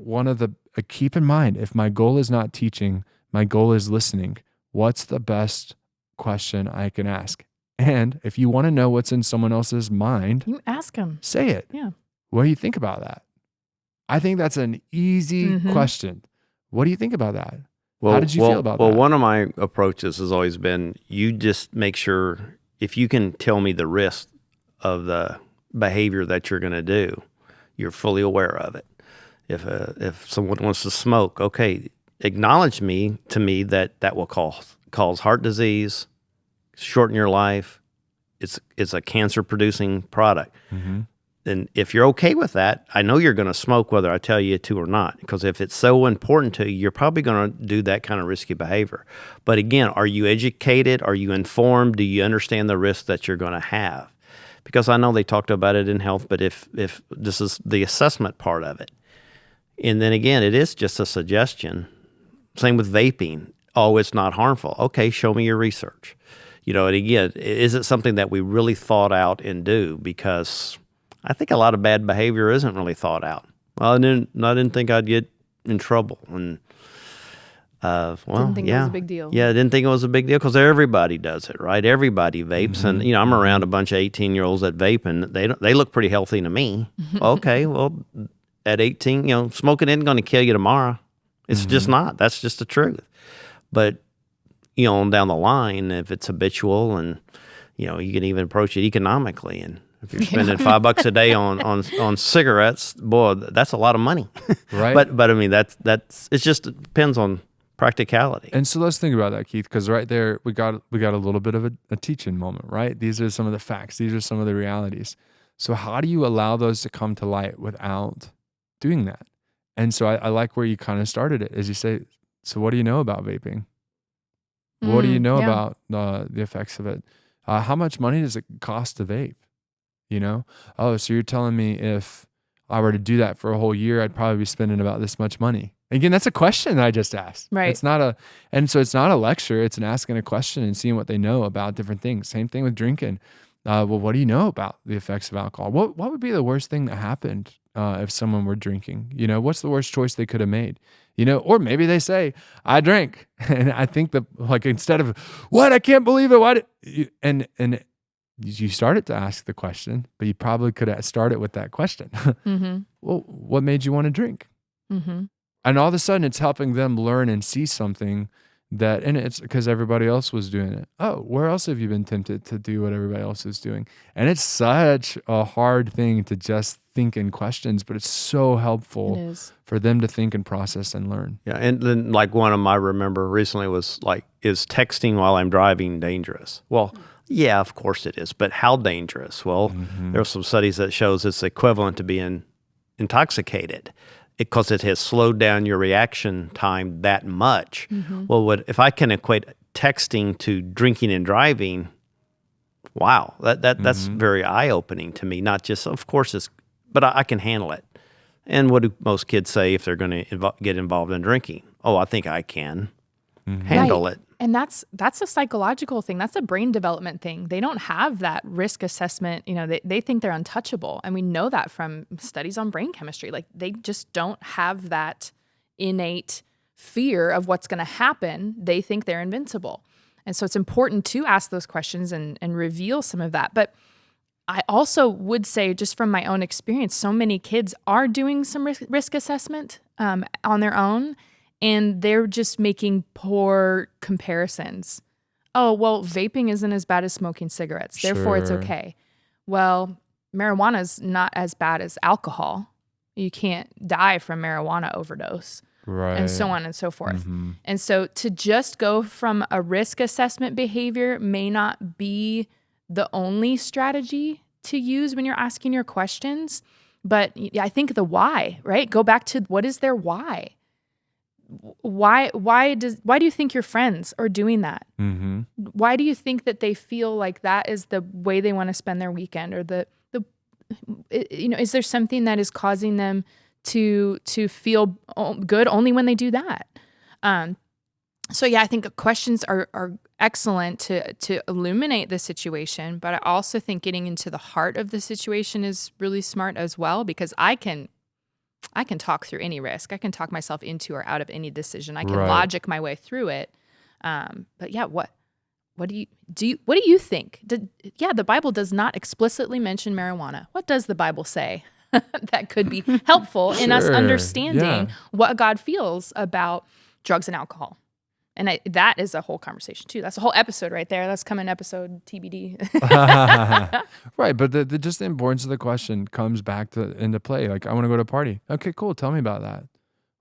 keep in mind, if my goal is not teaching, my goal is listening, what's the best question I can ask? And if you want to know what's in someone else's mind, you ask them. Say it. Yeah. What do you think about that? I think that's an easy question. What do you think about that? How did you feel about that? Well, one of my approaches has always been, you just make sure, if you can tell me the risk of the behavior that you're going to do, you're fully aware of it. If someone wants to smoke, okay, acknowledge to me that will cause heart disease, shorten your life. It's a cancer-producing product. Mm-hmm. And if you're okay with that, I know you're going to smoke whether I tell you to or not, because if it's so important to you, you're probably going to do that kind of risky behavior. But again, are you educated? Are you informed? Do you understand the risk that you're going to have? Because I know they talked about it in health, but if this is the assessment part of it, and then again, it is just a suggestion. Same with vaping. Oh, it's not harmful. Okay, show me your research. And again, is it something that we really thought out and do? Because I think a lot of bad behavior isn't really thought out. Well, I didn't think I'd get in trouble. And, Didn't think it was a big deal. Yeah, I didn't think it was a big deal because everybody does it, right? Everybody vapes. And, I'm around a bunch of 18-year-olds that vape, and they look pretty healthy to me. Okay, well, at 18, smoking isn't going to kill you tomorrow. It's just not. That's just the truth. But, on down the line, if it's habitual and, you can even approach it economically. And if you're spending $5 a day on cigarettes, boy, that's a lot of money. Right. But I mean, it just depends on practicality. And so let's think about that, Keith, because right there we got a little bit of a teaching moment, right? These are some of the facts. These are some of the realities. So how do you allow those to come to light without doing that? And so I like where you kind of started it, as you say, so what do you know about vaping? What do you know about the effects of it? How much money does it cost to vape? Oh, so you're telling me if I were to do that for a whole year, I'd probably be spending about this much money. Again, that's a question that I just asked. Right. And so it's not a lecture. It's an asking a question and seeing what they know about different things. Same thing with drinking. Well, what do you know about the effects of alcohol? What would be the worst thing that happened if someone were drinking? What's the worst choice they could have made? Or maybe they say, I drank. And I think that instead of, what? I can't believe it. What? And you started to ask the question, but you probably could have started with that question. Well, what made you want to drink? And all of a sudden it's helping them learn and see something and it's because everybody else was doing it. Oh, where else have you been tempted to do what everybody else is doing? And it's such a hard thing to just think in questions, but it's so helpful for them to think and process and learn. Yeah, and then one of my remember recently was is texting while I'm driving dangerous? Well, yeah, of course it is, but how dangerous? Well, there are some studies that shows it's equivalent to being intoxicated because it has slowed down your reaction time that much. Well, if I can equate texting to drinking and driving, wow, that's very eye-opening to me. Not just, of course, but I can handle it. And what do most kids say if they're going to get involved in drinking? Oh, I think I can handle it. And that's a psychological thing. That's a brain development thing. They don't have that risk assessment. They think they're untouchable. And we know that from studies on brain chemistry. They just don't have that innate fear of what's going to happen. They think they're invincible. And so it's important to ask those questions and reveal some of that. But I also would say, just from my own experience, so many kids are doing some risk assessment on their own. And they're just making poor comparisons. Oh, well, vaping isn't as bad as smoking cigarettes. Therefore, it's okay. Well, marijuana is not as bad as alcohol. You can't die from marijuana overdose. Right. And so on and so forth. And so to just go from a risk assessment behavior may not be the only strategy to use when you're asking your questions. But I think the why, right? Go back to what is their why? Why do you think your friends are doing that? Why do you think that they feel like that is the way they want to spend their weekend, or is there something that is causing them to feel good only when they do that? So yeah, I think questions are excellent to illuminate the situation, but I also think getting into the heart of the situation is really smart as well, because I can talk through any risk. I can talk myself into or out of any decision. I can logic my way through it. But yeah, what do you think? The Bible does not explicitly mention marijuana. What does the Bible say that could be helpful in us understanding what God feels about drugs and alcohol? And that is a whole conversation too. That's a whole episode right there. That's coming episode TBD. Right, but just the importance of the question comes back into play. I want to go to a party. Okay, cool. Tell me about that.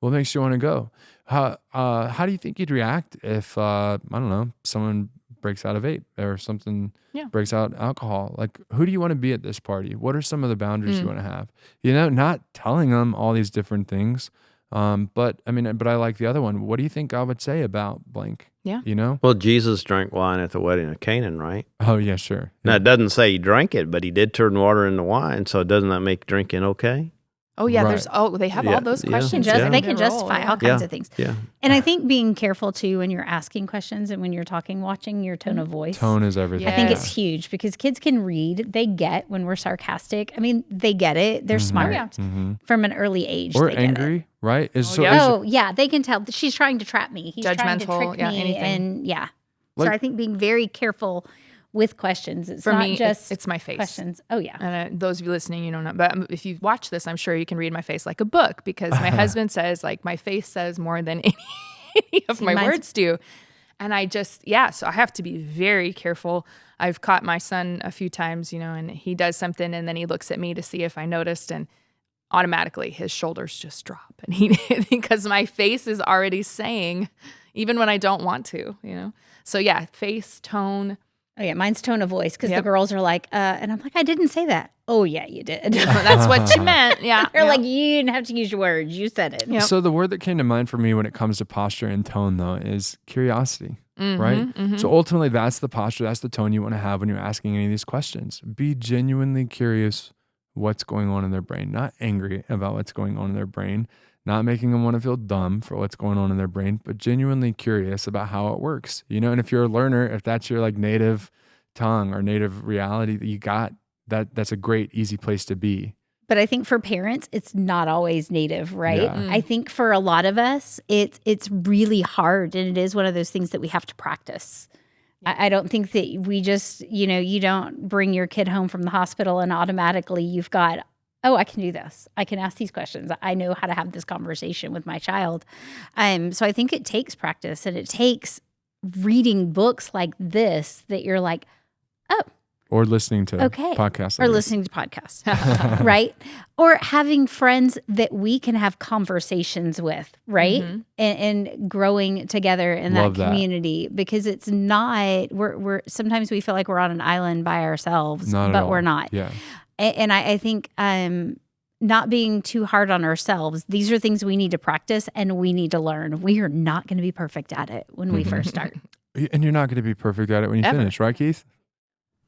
What makes you want to go? How do you think you'd react if I don't know, someone breaks out a vape or something breaks out alcohol? Who do you want to be at this party? What are some of the boundaries you want to have? Not telling them all these different things. But I like the other one. What do you think God would say about blank? Yeah. Well, Jesus drank wine at the wedding of Canaan, right? Oh yeah, sure. Now it doesn't say he drank it, but he did turn water into wine. So doesn't that make drinking okay? Oh yeah, Right. they have Yeah, all those yeah, questions. yeah. They can Enroll, justify yeah. all kinds of things. Yeah. And I think being careful too when you're asking questions and when you're talking, watching your tone of voice. Tone is everything. I think Yeah. it's huge because kids can read. They get when we're sarcastic. I mean, they get it. They're smart from an early age. Or they get it. angry, right? yeah. Oh, yeah. They can tell she's trying to trap me. He's trying to Judgmental, trick yeah, me. anything. And so Like- I think being very careful with questions. It's For not me, just it's my face. questions. Oh, yeah. And those of you listening, you don't know. But if you watch this, I'm sure you can read my face like a book because my husband says, like, my face says more than any of my mine's- words do. And I just, so I have to be very careful. I've caught my son a few times, and he does something and then he looks at me to see if I noticed, and automatically his shoulders just drop. And because my face is already saying, even when I don't want to, So yeah, face, tone. Oh, yeah. Mine's tone of voice because the Yep. girls are like, and I'm like, I didn't say that. Oh, yeah, you did. That's what you meant. Yeah. They're like, you didn't have to use your words. You said it. Yep. So the word that came to mind for me when it comes to posture and tone, though, is curiosity, right? So ultimately, that's the posture, that's the tone you want to have when you're asking any of these questions. Be genuinely curious what's going on in their brain, not angry about what's going on in their brain, not making them want to feel dumb for what's going on in their brain, but genuinely curious about how it works, And if you're a learner, if that's your like native tongue or native reality that you got, that's a great, easy place to be. But I think for parents, it's not always native, right? Yeah. I think for a lot of us, it's really hard, and it is one of those things that we have to practice. I don't think that we just, you don't bring your kid home from the hospital and automatically you've got, oh, I can do this. I can ask these questions. I know how to have this conversation with my child. So I think it takes practice, and it takes reading books like this that you're like, oh, Or listening to podcasts. or like this. listening to podcasts, right? Or having friends that we can have conversations with, right? And growing together in Love that that. community, because it's not, we're sometimes we feel like we're on an island by ourselves, Not at but all. we're not. Yeah. And I think not being too hard on ourselves, these are things we need to practice and we need to learn. We are not going to be perfect at it when we first start. And you're not going to be perfect at it when you Ever. finish, right, Keith?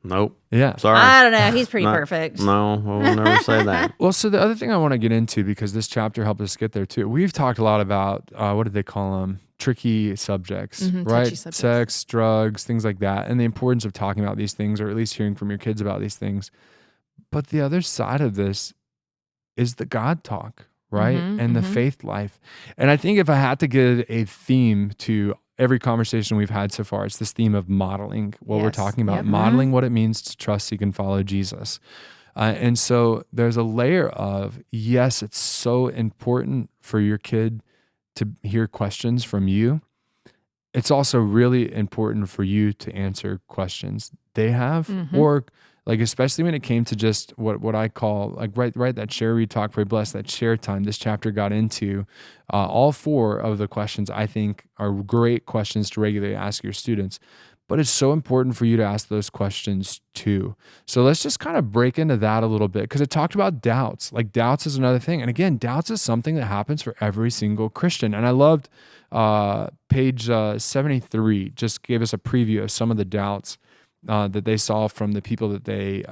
Nope. Yeah. Sorry. I don't know. He's pretty Not- perfect. No, we'll never say that. Well, so the other thing I want to get into, because this chapter helped us get there too, we've talked a lot about, what did they call them? Tricky subjects, right? touchy subjects. Sex, drugs, things like that. And the importance of talking about these things, or at least hearing from your kids about these things. But the other side of this is the God talk, right? And the faith life. And I think if I had to give a theme to every conversation we've had so far, it's this theme of modeling what we're Yes. talking about, Yep. modeling what it means to trust, seek, and follow Jesus. And so there's a layer of, yes, it's so important for your kid to hear questions from you. It's also really important for you to answer questions they have, or like, especially when it came to just what I call like, right, that share, read, talk, pray, bless, that share time. This chapter got into all four of the questions I think are great questions to regularly ask your students. But it's so important for you to ask those questions too. So let's just kind of break into that a little bit, because it talked about doubts. Like, doubts is another thing. And again, doubts is something that happens for every single Christian. And I loved page 73 just gave us a preview of some of the doubts that they saw from the people that they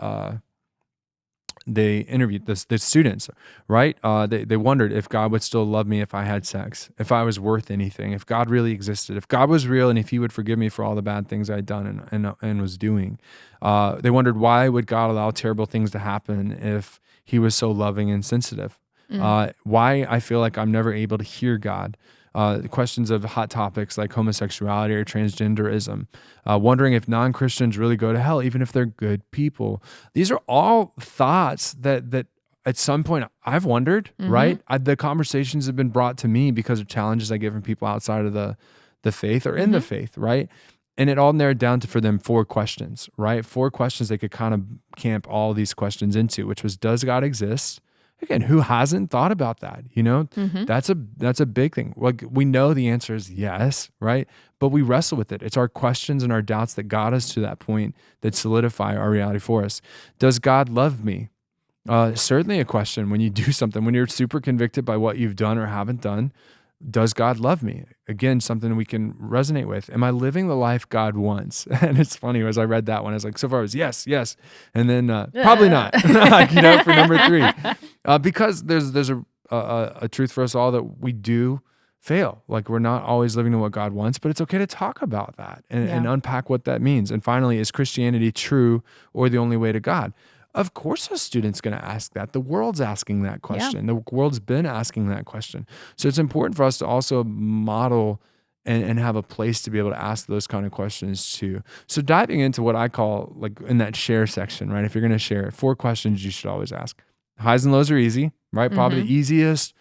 interviewed, the students, right? They wondered if God would still love me if I had sex, if I was worth anything, if God really existed, if God was real, and if He would forgive me for all the bad things I'd done and was doing. They wondered, why would God allow terrible things to happen if He was so loving and sensitive? Why I feel like I'm never able to hear God. Questions of hot topics like homosexuality or transgenderism, wondering if non-Christians really go to hell, even if they're good people. These are all thoughts that at some point I've wondered, right? The conversations have been brought to me because of challenges I get from people outside of the faith or in the faith, right? And it all narrowed down to, for them, 4 questions, right? 4 questions they could kind of camp all these questions into, which was, does God exist? Again, who hasn't thought about that? That's a big thing. Like, we know the answer is yes, right? But we wrestle with it. It's our questions and our doubts that got us to that point that solidify our reality for us. Does God love me? Certainly a question when you do something, when you're super convicted by what you've done or haven't done. Does God love me? Again, something we can resonate with. Am I living the life God wants? And it's funny, as I read that one, I was like, so far it was yes. And then probably not, for number 3. Because there's a truth for us all that we do fail. Like, we're not always living to what God wants, but it's okay to talk about that and unpack what that means. And finally, is Christianity true or the only way to God? Of course, a student's going to ask that. The world's asking that question. The world's been asking that question. So it's important for us to also model and have a place to be able to ask those kind of questions too. So diving into what I call, like, in that share section, right? If you're going to share 4 questions you should always ask. Highs and lows are easy, right? Probably the easiest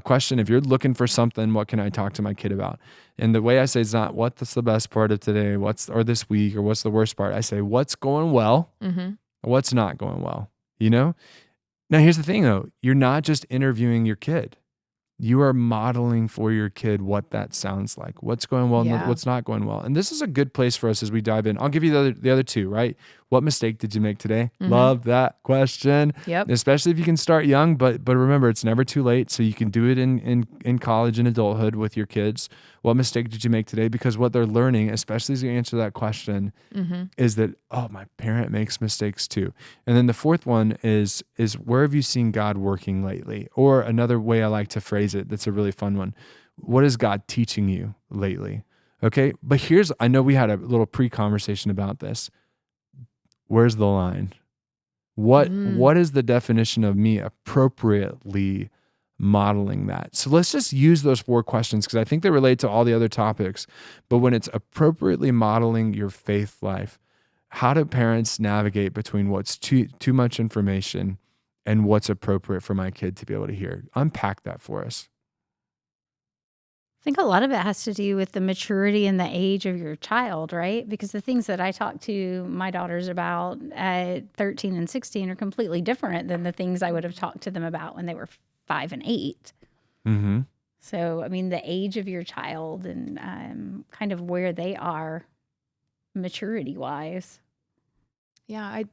question. If you're looking for something, what can I talk to my kid about? And the way I say it's not what's the best part of today, or this week, or what's the worst part. I say what's going well, what's not going well, Now, here's the thing though. You're not just interviewing your kid. You are modeling for your kid what that sounds like, what's going well, and what's not going well. And this is a good place for us as we dive in. I'll give you the other 2, right? What mistake did you make today? Love that question. Yep. Especially if you can start young, but remember, it's never too late. So you can do it in college and adulthood with your kids. What mistake did you make today? Because what they're learning, especially as you answer that question, is that, oh, my parent makes mistakes too. And then the 4th one is where have you seen God working lately? Or another way I like to phrase it, that's a really fun one. What is God teaching you lately? Okay, but I know we had a little pre-conversation about this. Where's the line? What is the definition of me appropriately modeling that? So let's just use those 4 questions because I think they relate to all the other topics. But when it's appropriately modeling your faith life, how do parents navigate between what's too much information and what's appropriate for my kid to be able to hear? Unpack that for us. I think a lot of it has to do with the maturity and the age of your child, right? Because the things that I talk to my daughters about at 13 and 16 are completely different than the things I would have talked to them about when they were 5 and 8. Mm-hmm. So, I mean, the age of your child and kind of where they are maturity-wise. Yeah,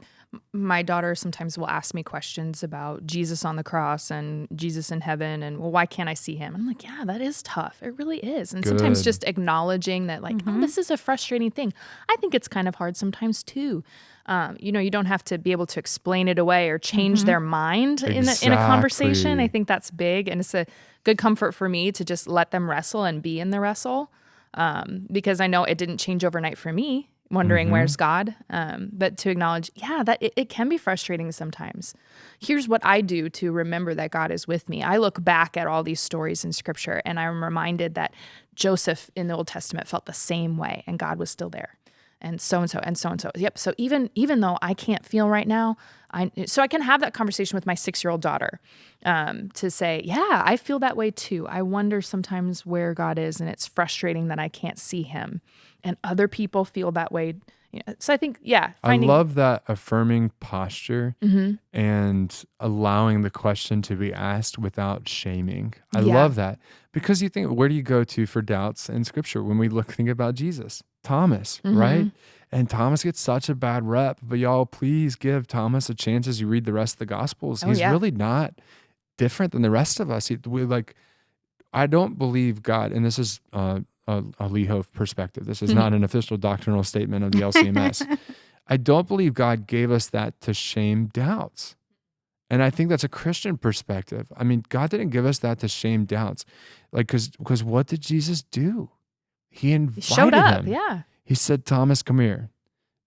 my daughter sometimes will ask me questions about Jesus on the cross and Jesus in heaven and, well, why can't I see him? And I'm like, yeah, that is tough. It really is. And sometimes just acknowledging that, like, oh, this is a frustrating thing. I think it's kind of hard sometimes too. You don't have to be able to explain it away or change their mind in a conversation. I think that's big. And it's a good comfort for me to just let them wrestle and be in the wrestle because I know it didn't change overnight for me. Wondering where's God, but to acknowledge, that it can be frustrating sometimes. Here's what I do to remember that God is with me. I look back at all these stories in Scripture, and I'm reminded that Joseph in the Old Testament felt the same way, and God was still there, and so and so and so and so. Yep. So even though I can't feel right now, I can have that conversation with my 6-year-old daughter to say, I feel that way too. I wonder sometimes where God is, and it's frustrating that I can't see him. And other people feel that way. So I think, I love that affirming posture and allowing the question to be asked without shaming. I love that because you think, where do you go to for doubts in Scripture when we think about Jesus? Thomas, right? And Thomas gets such a bad rep, but y'all, please give Thomas a chance as you read the rest of the Gospels. He's really not different than the rest of us. I don't believe God, and this is a Lehoff perspective. This is not an official doctrinal statement of the LCMS. I don't believe God gave us that to shame doubts. And I think that's a Christian perspective. I mean, God didn't give us that to shame doubts. Because what did Jesus do? He invited showed up, him. He said, Thomas, come here.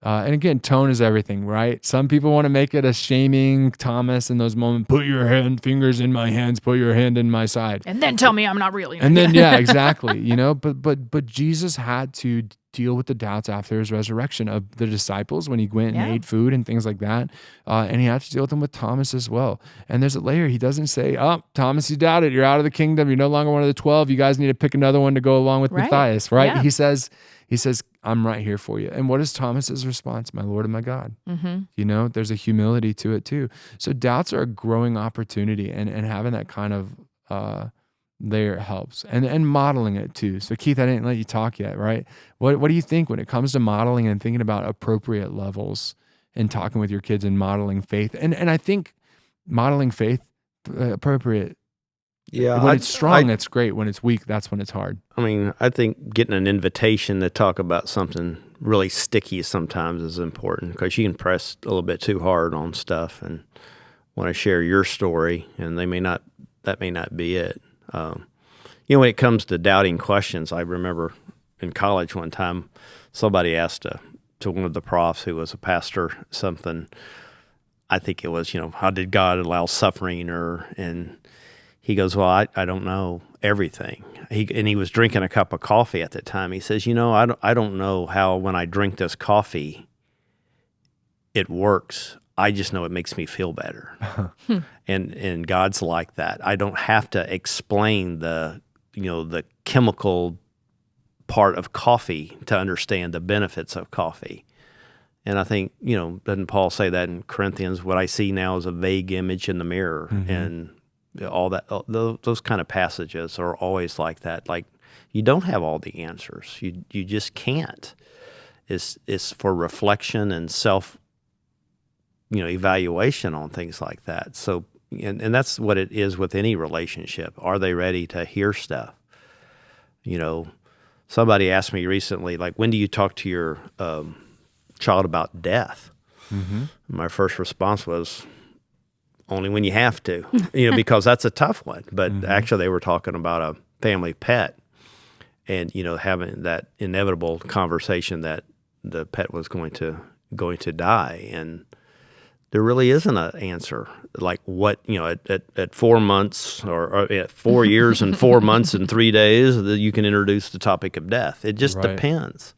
And again, tone is everything, right? Some people want to make it a shaming Thomas in those moments. Put your fingers in my hands, put your hand in my side. And then tell me I'm not really. And then, exactly. But Jesus had to deal with the doubts after his resurrection of the disciples when he went and ate food and things like that. And he had to deal with them with Thomas as well. And there's a layer. He doesn't say, oh, Thomas, you doubted. You're out of the kingdom. You're no longer one of the 12. You guys need to pick another one to go along with Matthias, right? Yeah. He says, I'm right here for you. And what is Thomas's response? My Lord and my God. There's a humility to it too. So doubts are a growing opportunity and having that kind of there helps and modeling it too. So Keith, I didn't let you talk yet, right? What do you think when it comes to modeling and thinking about appropriate levels and talking with your kids and modeling faith? And I think modeling faith appropriate Yeah, When it's strong, it's great. When it's weak, that's when it's hard. I mean, I think getting an invitation to talk about something really sticky sometimes is important because you can press a little bit too hard on stuff and want to share your story, and that may not be it. When it comes to doubting questions, I remember in college one time somebody asked to one of the profs who was a pastor something. I think it was, how did God allow suffering? And he goes, well, I don't know everything. He was drinking a cup of coffee at the time. He says, I don't know how when I drink this coffee, it works. I just know it makes me feel better. And God's like that. I don't have to explain the chemical part of coffee to understand the benefits of coffee. And I think, doesn't Paul say that in Corinthians? What I see now is a vague image in the mirror. Mm-hmm. And all that, those kind of passages are always like that. Like, you don't have all the answers. You just can't. It's for reflection and self, evaluation on things like that. So, and that's what it is with any relationship. Are they ready to hear stuff? Somebody asked me recently, like, when do you talk to your child about death? Mm-hmm. My first response was, only when you have to, because that's a tough one. But mm-hmm. Actually, they were talking about a family pet and, having that inevitable conversation that the pet was going to die. And there really isn't an answer. Like what, at 4 months or at 4 years and 4 months and 3 days, you can introduce the topic of death. It just depends.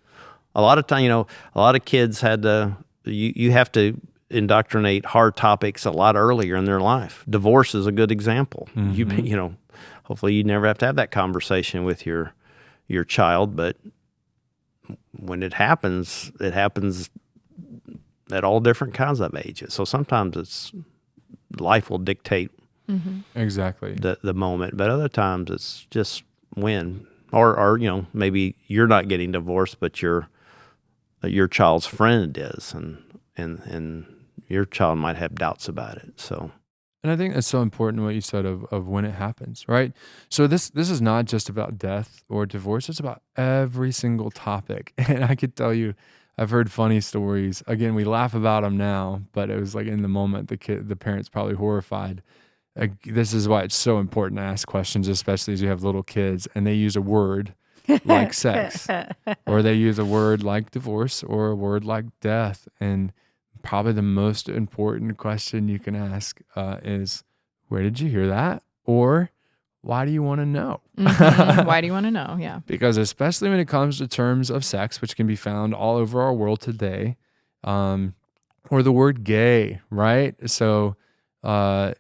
A lot of time, a lot of kids had to, you have to indoctrinate hard topics a lot earlier in their life. Divorce is a good example. Mm-hmm. Hopefully you never have to have that conversation with your child, but when it happens at all different kinds of ages. So sometimes life will dictate exactly the moment, but other times it's just when, or maybe you're not getting divorced, but your child's friend is, and your child might have doubts about it. So, and I think that's so important what you said of when it happens, right? So this is not just about death or divorce; it's about every single topic. And I could tell you, I've heard funny stories. Again, we laugh about them now, but it was like in the moment, the parents probably horrified. This is why it's so important to ask questions, especially as you have little kids, and they use a word like sex, or they use a word like divorce, or a word like death, and probably the most important question you can ask is, where did you hear that? Or why do you want to know? Mm-hmm. Why do you want to know? Yeah. Because especially when it comes to terms of sex, which can be found all over our world today, or the word gay, right? So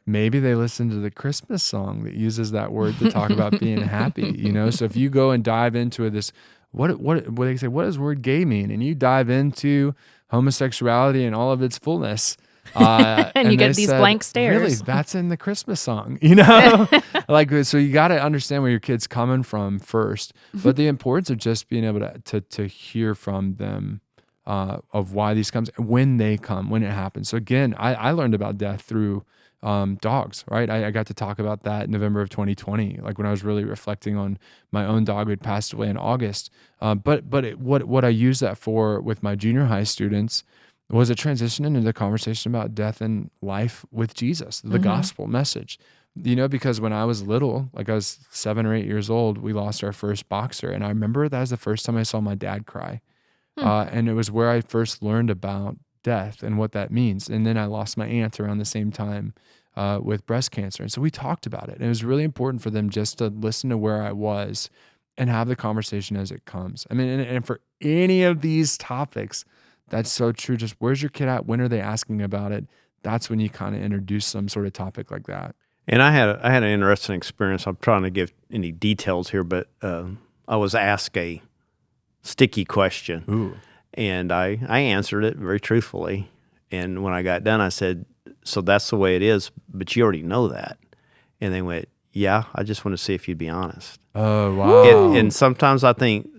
maybe they listen to the Christmas song that uses that word to talk about being happy, So if you go and dive into this, what they say, what does word gay mean? And you dive into homosexuality and all of its fullness. And you get these blank stares. Really, that's in the Christmas song, Like, so you got to understand where your kid's coming from first, but the importance of just being able to hear from them of why these comes, when they come, when it happens. So again, I learned about death through dogs, right? I got to talk about that in November of 2020, like when I was really reflecting on my own dog who had passed away in August. What I used that for with my junior high students was a transition into the conversation about death and life with Jesus, the gospel message. Because when I was little, like I was 7 or 8 years old, we lost our first boxer. And I remember that was the first time I saw my dad cry. And it was where I first learned about death and what that means. And then I lost my aunt around the same time with breast cancer. And so we talked about it. And it was really important for them just to listen to where I was and have the conversation as it comes. I mean, and for any of these topics, that's so true. Just where's your kid at? When are they asking about it? That's when you kind of introduce some sort of topic like that. And I had an interesting experience. I'm trying to give any details here, but I was asked a sticky question. Ooh. And I answered it very truthfully. And when I got done, I said, so that's the way it is, but you already know that. And they went, yeah, I just want to see if you'd be honest. Oh, wow. And sometimes I think,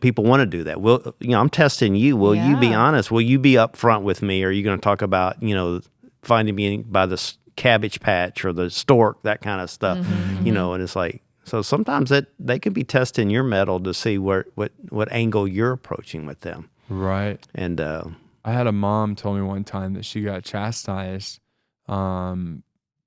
people want to do that. Well, I'm testing you. Will you be honest? Will you be upfront with me? Or are you going to talk about, finding me by the Cabbage Patch or the stork, that kind of stuff, Mm-hmm. you know. And it's like, so sometimes that they could be testing your metal to see what angle you're approaching with them. Right. And I had a mom told me one time that she got chastised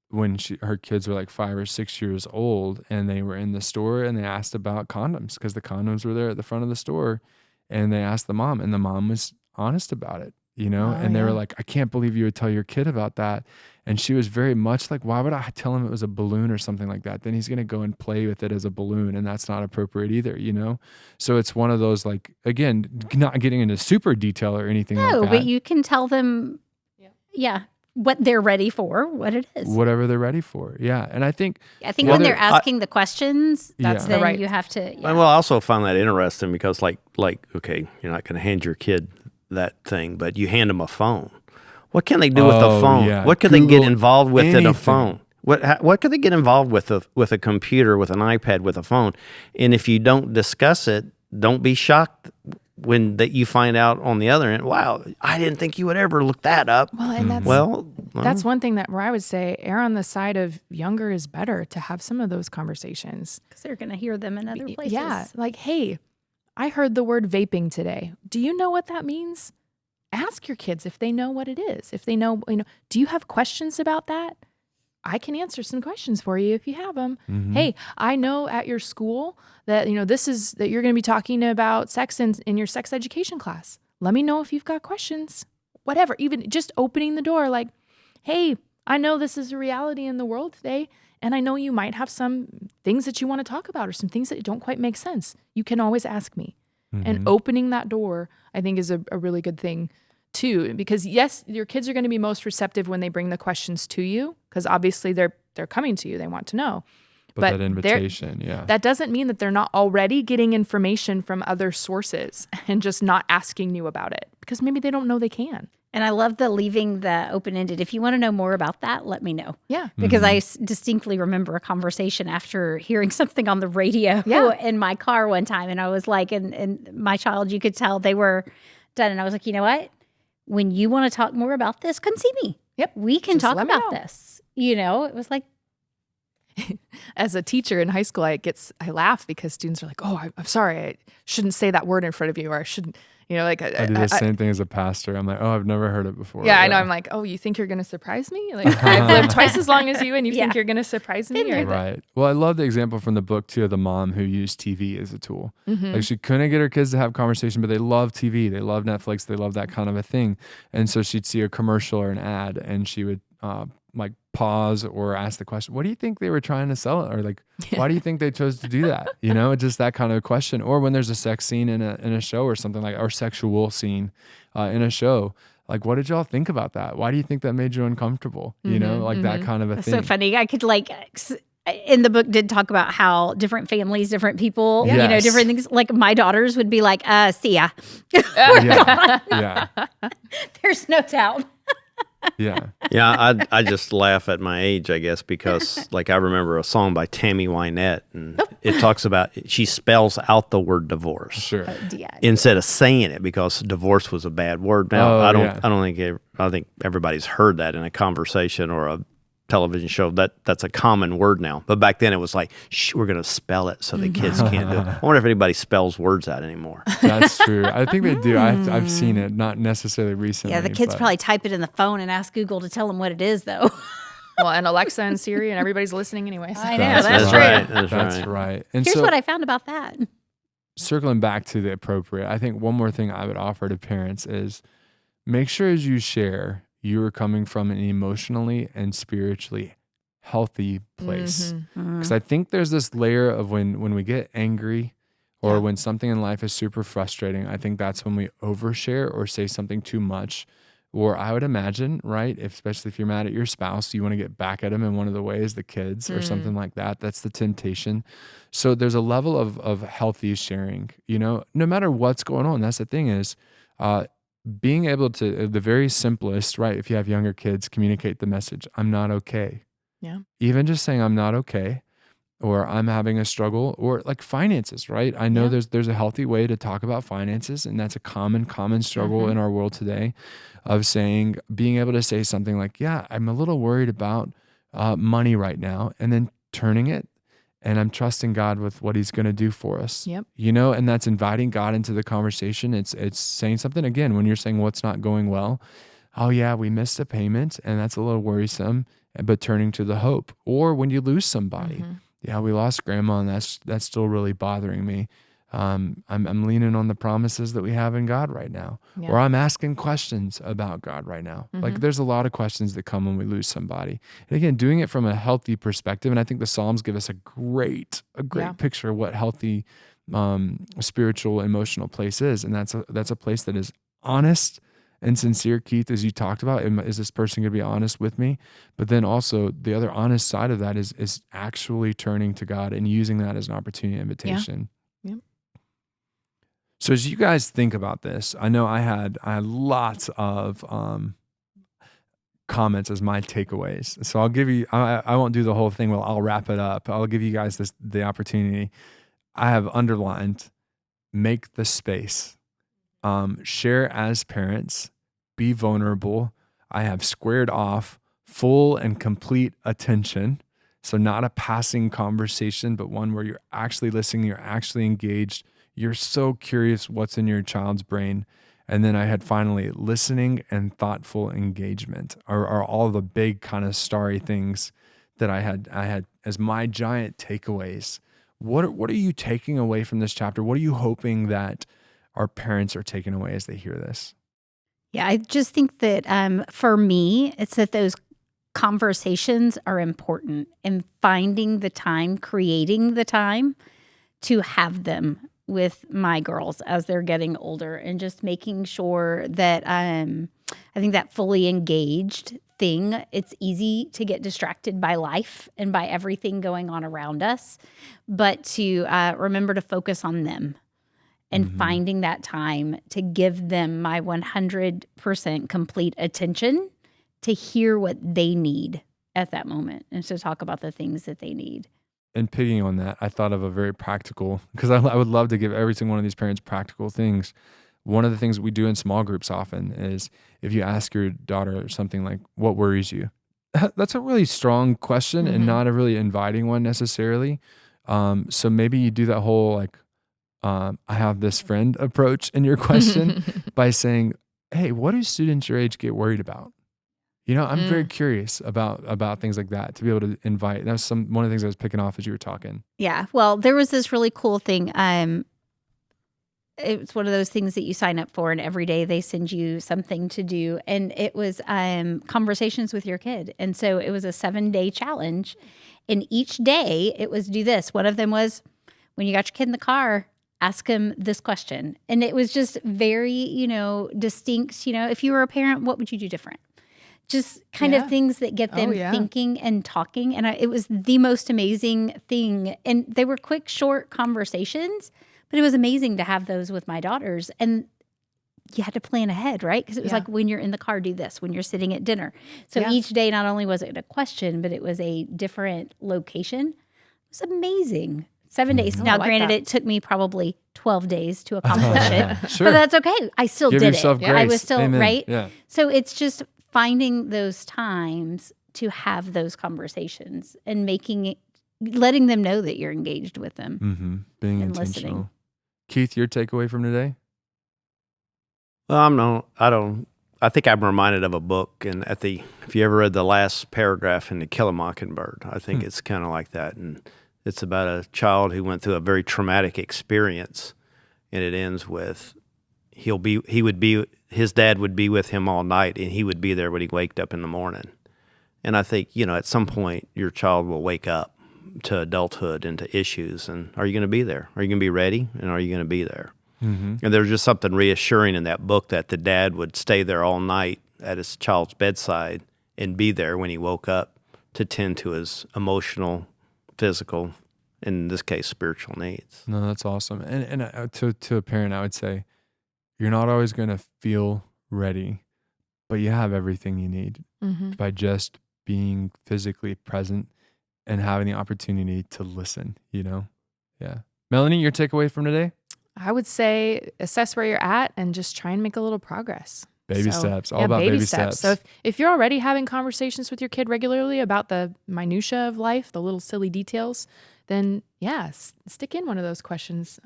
when her kids were like 5 or 6 years old, and they were in the store and they asked about condoms because the condoms were there at the front of the store, and they asked the mom, and the mom was honest about it, you know. Oh, and they were yeah. like, I can't believe you would tell your kid about that. And she was very much like, why would I tell him it was a balloon or something like that? Then he's going to go and play with it as a balloon, and that's not appropriate either, you know? So it's one of those, like, again, not getting into super detail or anything like No, that. but you can tell them, what they're ready for, what it is. Whatever they're ready for. Yeah. And I think I think Well, when they're there- asking the questions, That's then right. you have to. well, I also find that interesting because, like, okay, you're not going to hand your kid that thing, but you hand them a phone. What can they do with a Oh, phone? yeah. What could they get Google involved with in anything. a phone? What could they get involved with a computer, with an iPad, with a phone? And if you don't discuss it, don't be shocked when that you find out on the other end. Wow, I didn't think you would ever look that up. Well, and that's Well, one thing where I would say err on the side of younger is better, to have some of those conversations. Because they're going to hear them in other places. Yeah, like, hey, I heard the word vaping today. Do you know what that means? Ask your kids if they know what it is. If they know, do you have questions about that? I can answer some questions for you if you have them. Mhm. Hey, I know at your school that, this is that you're going to be talking about sex in your sex education class. Let me know if you've got questions. Whatever, even just opening the door, like, hey, I know this is a reality in the world today, and I know you might have some things that you want to talk about or some things that don't quite make sense. You can always ask me. And opening that door, I think, is a really good thing too, because yes, your kids are going to be most receptive when they bring the questions to you, because obviously they're coming to you, they want to know. But that invitation, yeah. That doesn't mean that they're not already getting information from other sources and just not asking you about it, because maybe they don't know they can. And I love the leaving the open-ended. If you want to know more about that, let me know. Yeah. Because I distinctly remember a conversation after hearing something on the radio in my car one time. And I was like, and my child, you could tell they were done. And I was like, you know what? When you want to talk more about this, come see me. Yep. We can Just talk let me about know. this. It was like, As a teacher in high school, I laugh because students are like, oh, I'm sorry, I shouldn't say that word in front of you, or I shouldn't, like I do the same thing as a pastor. I'm like, oh, I've never heard it before. Yeah, I know. I'm like, oh, you think you're going to surprise me? Like, I've lived twice as long as you, and you think you're going to surprise me? Or Right. Well, I love the example from the book too of the mom who used TV as a tool. Like, she couldn't get her kids to have conversation, but they love TV, they love Netflix, they love that kind of a thing. And so she'd see a commercial or an ad, and she would like pause or ask the question, what do you think they were trying to sell? Or like, why do you think they chose to do that? Just that kind of question. Or when there's a sex scene in a show or something like, or sexual scene in a show, like, what did y'all think about that? Why do you think that made you uncomfortable? Like that kind of a it's thing. so funny. I could in the book did talk about how different families, different people, Yes. different things. Like my daughters would be like, see ya. Yeah. There's no doubt. Yeah. yeah, I just laugh at my age, I guess, because like I remember a song by Tammy Wynette, and it talks about, she spells out the word divorce Sure. instead of saying it, because divorce was a bad word. Now Oh, I yeah. don't think everybody's heard that in a conversation or a television show. That's a common word now, but back then it was like, shh, we're gonna spell it so the kids can't do it. I wonder if anybody spells words out anymore. That's true. I think they do. I've seen it, not necessarily recently. Yeah, the kids but- probably type it in the phone and ask Google to tell them what it is, though. well, and Alexa and Siri, and everybody's listening anyway. So. I know, That's that's right. true. That's right. And Here's so, what I found about that. circling back to the appropriate, I think one more thing I would offer to parents is make sure as you share, you are coming from an emotionally and spiritually healthy place. Because I think there's this layer of when we get angry or when something in life is super frustrating, I think that's when we overshare or say something too much. Or I would imagine, right, especially if you're mad at your spouse, you want to get back at them in one of the ways, the kids or something like that. That's the temptation. So there's a level of healthy sharing, no matter what's going on. That's the thing is being able to, the very simplest, right, if you have younger kids, communicate the message, I'm not okay. Yeah. Even just saying I'm not okay, or I'm having a struggle, or like finances, right? I know Yeah. there's a healthy way to talk about finances, and that's a common struggle in our world today, of saying, being able to say something like, yeah, I'm a little worried about money right now, and then turning it, and I'm trusting God with what he's going to do for us. Yep. And that's inviting God into the conversation. It's saying something, again, when you're saying what's not going well. Oh yeah, we missed a payment and that's a little worrisome, but turning to the hope. Or when you lose somebody, yeah, we lost grandma and that's still really bothering me. I'm leaning on the promises that we have in God right now, Yeah. or I'm asking questions about God right now. Like there's a lot of questions that come when we lose somebody. And again, doing it from a healthy perspective. And I think the Psalms give us a great Yeah. picture of what healthy, spiritual, emotional place is. And that's a place that is honest and sincere. Keith, as you talked about, is this person going to be honest with me? But then also the other honest side of that is actually turning to God and using that as an opportunity, invitation. Yep. So as you guys think about this, I know I had lots of comments as my takeaways. So I'll give you, I won't do the whole thing. Well, I'll wrap it up. I'll give you guys the opportunity. I have underlined, make the space, share as parents, be vulnerable. I have squared off full and complete attention. So not a passing conversation, but one where you're actually listening, you're actually engaged. You're so curious what's in your child's brain. And then I had finally listening and thoughtful engagement are all the big kind of starry things that I had as my giant takeaways. What are you taking away from this chapter? What are you hoping that our parents are taking away as they hear this? Yeah, I just think that for me, it's that those conversations are important, and finding the time, creating the time to have them with my girls as they're getting older, and just making sure that I think that fully engaged thing, it's easy to get distracted by life and by everything going on around us, but to remember to focus on them and finding that time to give them my 100% complete attention to hear what they need at that moment and to talk about the things that they need. And picking on that, I thought of a very practical, because I would love to give every single one of these parents practical things. One of the things we do in small groups often is, if you ask your daughter something like, what worries you? That's a really strong question and not a really inviting one necessarily. So maybe you do that whole like, I have this friend approach in your question by saying, hey, what do students your age get worried about? I'm very curious about things like that, to be able to invite. That was one of the things I was picking off as you were talking. Yeah. Well, there was this really cool thing. It's one of those things that you sign up for, and every day they send you something to do. And it was conversations with your kid. And so it was a 7-day challenge. And each day it was do this. One of them was, when you got your kid in the car, ask him this question. And it was just very, distinct. If you were a parent, what would you do different? Just kind of things that get them thinking and talking. And it was the most amazing thing. And they were quick, short conversations, but it was amazing to have those with my daughters. And you had to plan ahead, right? Because it was like, when you're in the car, do this. When you're sitting at dinner. So each day, not only was it a question, but it was a different location. It was amazing. 7 days. Now, granted, it took me probably 12 days to accomplish it. Sure. But that's okay. I still Give did yourself it. grace. I was still, Amen. right? Yeah. So it's just finding those times to have those conversations and letting them know that you're engaged with them. Being and intentional. listening. Keith, your takeaway from today? Well, I think I'm reminded of a book, and if you ever read the last paragraph in To Kill a Mockingbird, I think it's kind of like that. And it's about a child who went through a very traumatic experience, and it ends with his dad would be with him all night, and he would be there when he waked up in the morning. And I think, at some point your child will wake up to adulthood and to issues, and are you going to be there? Are you going to be ready? And are you going to be there? And there's just something reassuring in that book that the dad would stay there all night at his child's bedside and be there when he woke up to tend to his emotional, physical, in this case, spiritual needs. No, that's awesome. And to a parent, I would say, you're not always going to feel ready, but you have everything you need by just being physically present and having the opportunity to listen, Yeah. Melanie, your takeaway from today? I would say assess where you're at and just try and make a little progress. Baby steps, all about baby steps. So if you're already having conversations with your kid regularly about the minutia of life, the little silly details, then stick in one of those questions.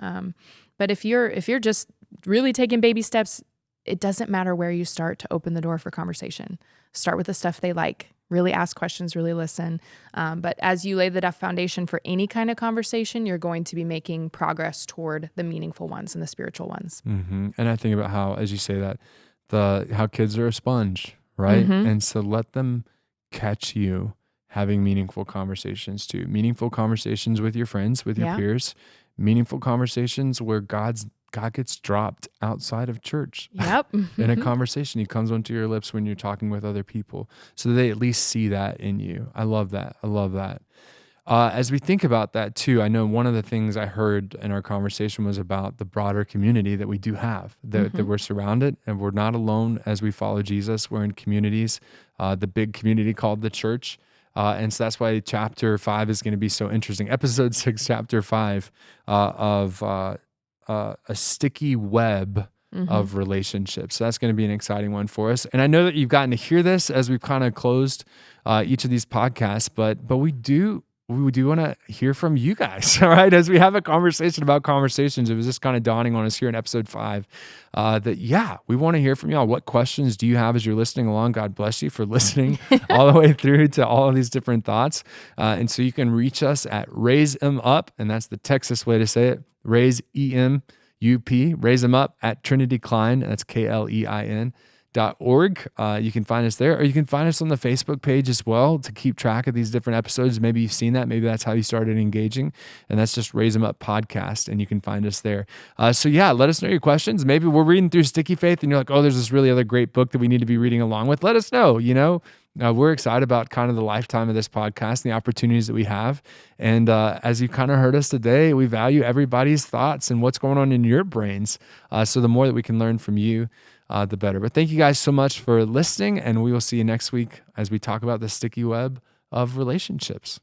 But if you're just really taking baby steps, it doesn't matter where you start to open the door for conversation. Start with the stuff they like. Really ask questions, really listen. But as you lay the foundation for any kind of conversation, you're going to be making progress toward the meaningful ones and the spiritual ones. Mm-hmm. And I think about how, as you say that, how kids are a sponge, right? Mm-hmm. And so let them catch you having meaningful conversations too. Meaningful conversations with your friends, with your peers. Meaningful conversations where God gets dropped outside of church. Yep. In a conversation, he comes onto your lips when you're talking with other people, so that they at least see that in you. I love that. As we think about that too, I know one of the things I heard in our conversation was about the broader community that we do have, that we're surrounded and we're not alone as we follow Jesus. We're in communities, the big community called the church. And so that's why chapter 5 is going to be so interesting. Episode 6, chapter 5 of a sticky web of relationships. So that's going to be an exciting one for us. And I know that you've gotten to hear this as we've kind of closed each of these podcasts, but we do want to hear from you guys, all right? As we have a conversation about conversations, it was just kind of dawning on us here in episode 5 that, we want to hear from y'all. What questions do you have as you're listening along? God bless you for listening all the way through to all of these different thoughts. And so you can reach us at Raise 'Em Up, and that's the Texas way to say it, Raise EMUP, Raise 'Em Up at Trinity Klein, that's KLEIN.org. You can find us there, or you can find us on the Facebook page as well to keep track of these different episodes. Maybe you've seen that. Maybe that's how you started engaging, and that's just Raise 'Em Up Podcast, and you can find us there. So let us know your questions. Maybe we're reading through Sticky Faith, and you're like, oh, there's this really other great book that we need to be reading along with. Let us know, we're excited about kind of the lifetime of this podcast and the opportunities that we have. And as you kind of heard us today, we value everybody's thoughts and what's going on in your brains. So the more that we can learn from you, the better. But thank you guys so much for listening, and we will see you next week as we talk about the sticky web of relationships.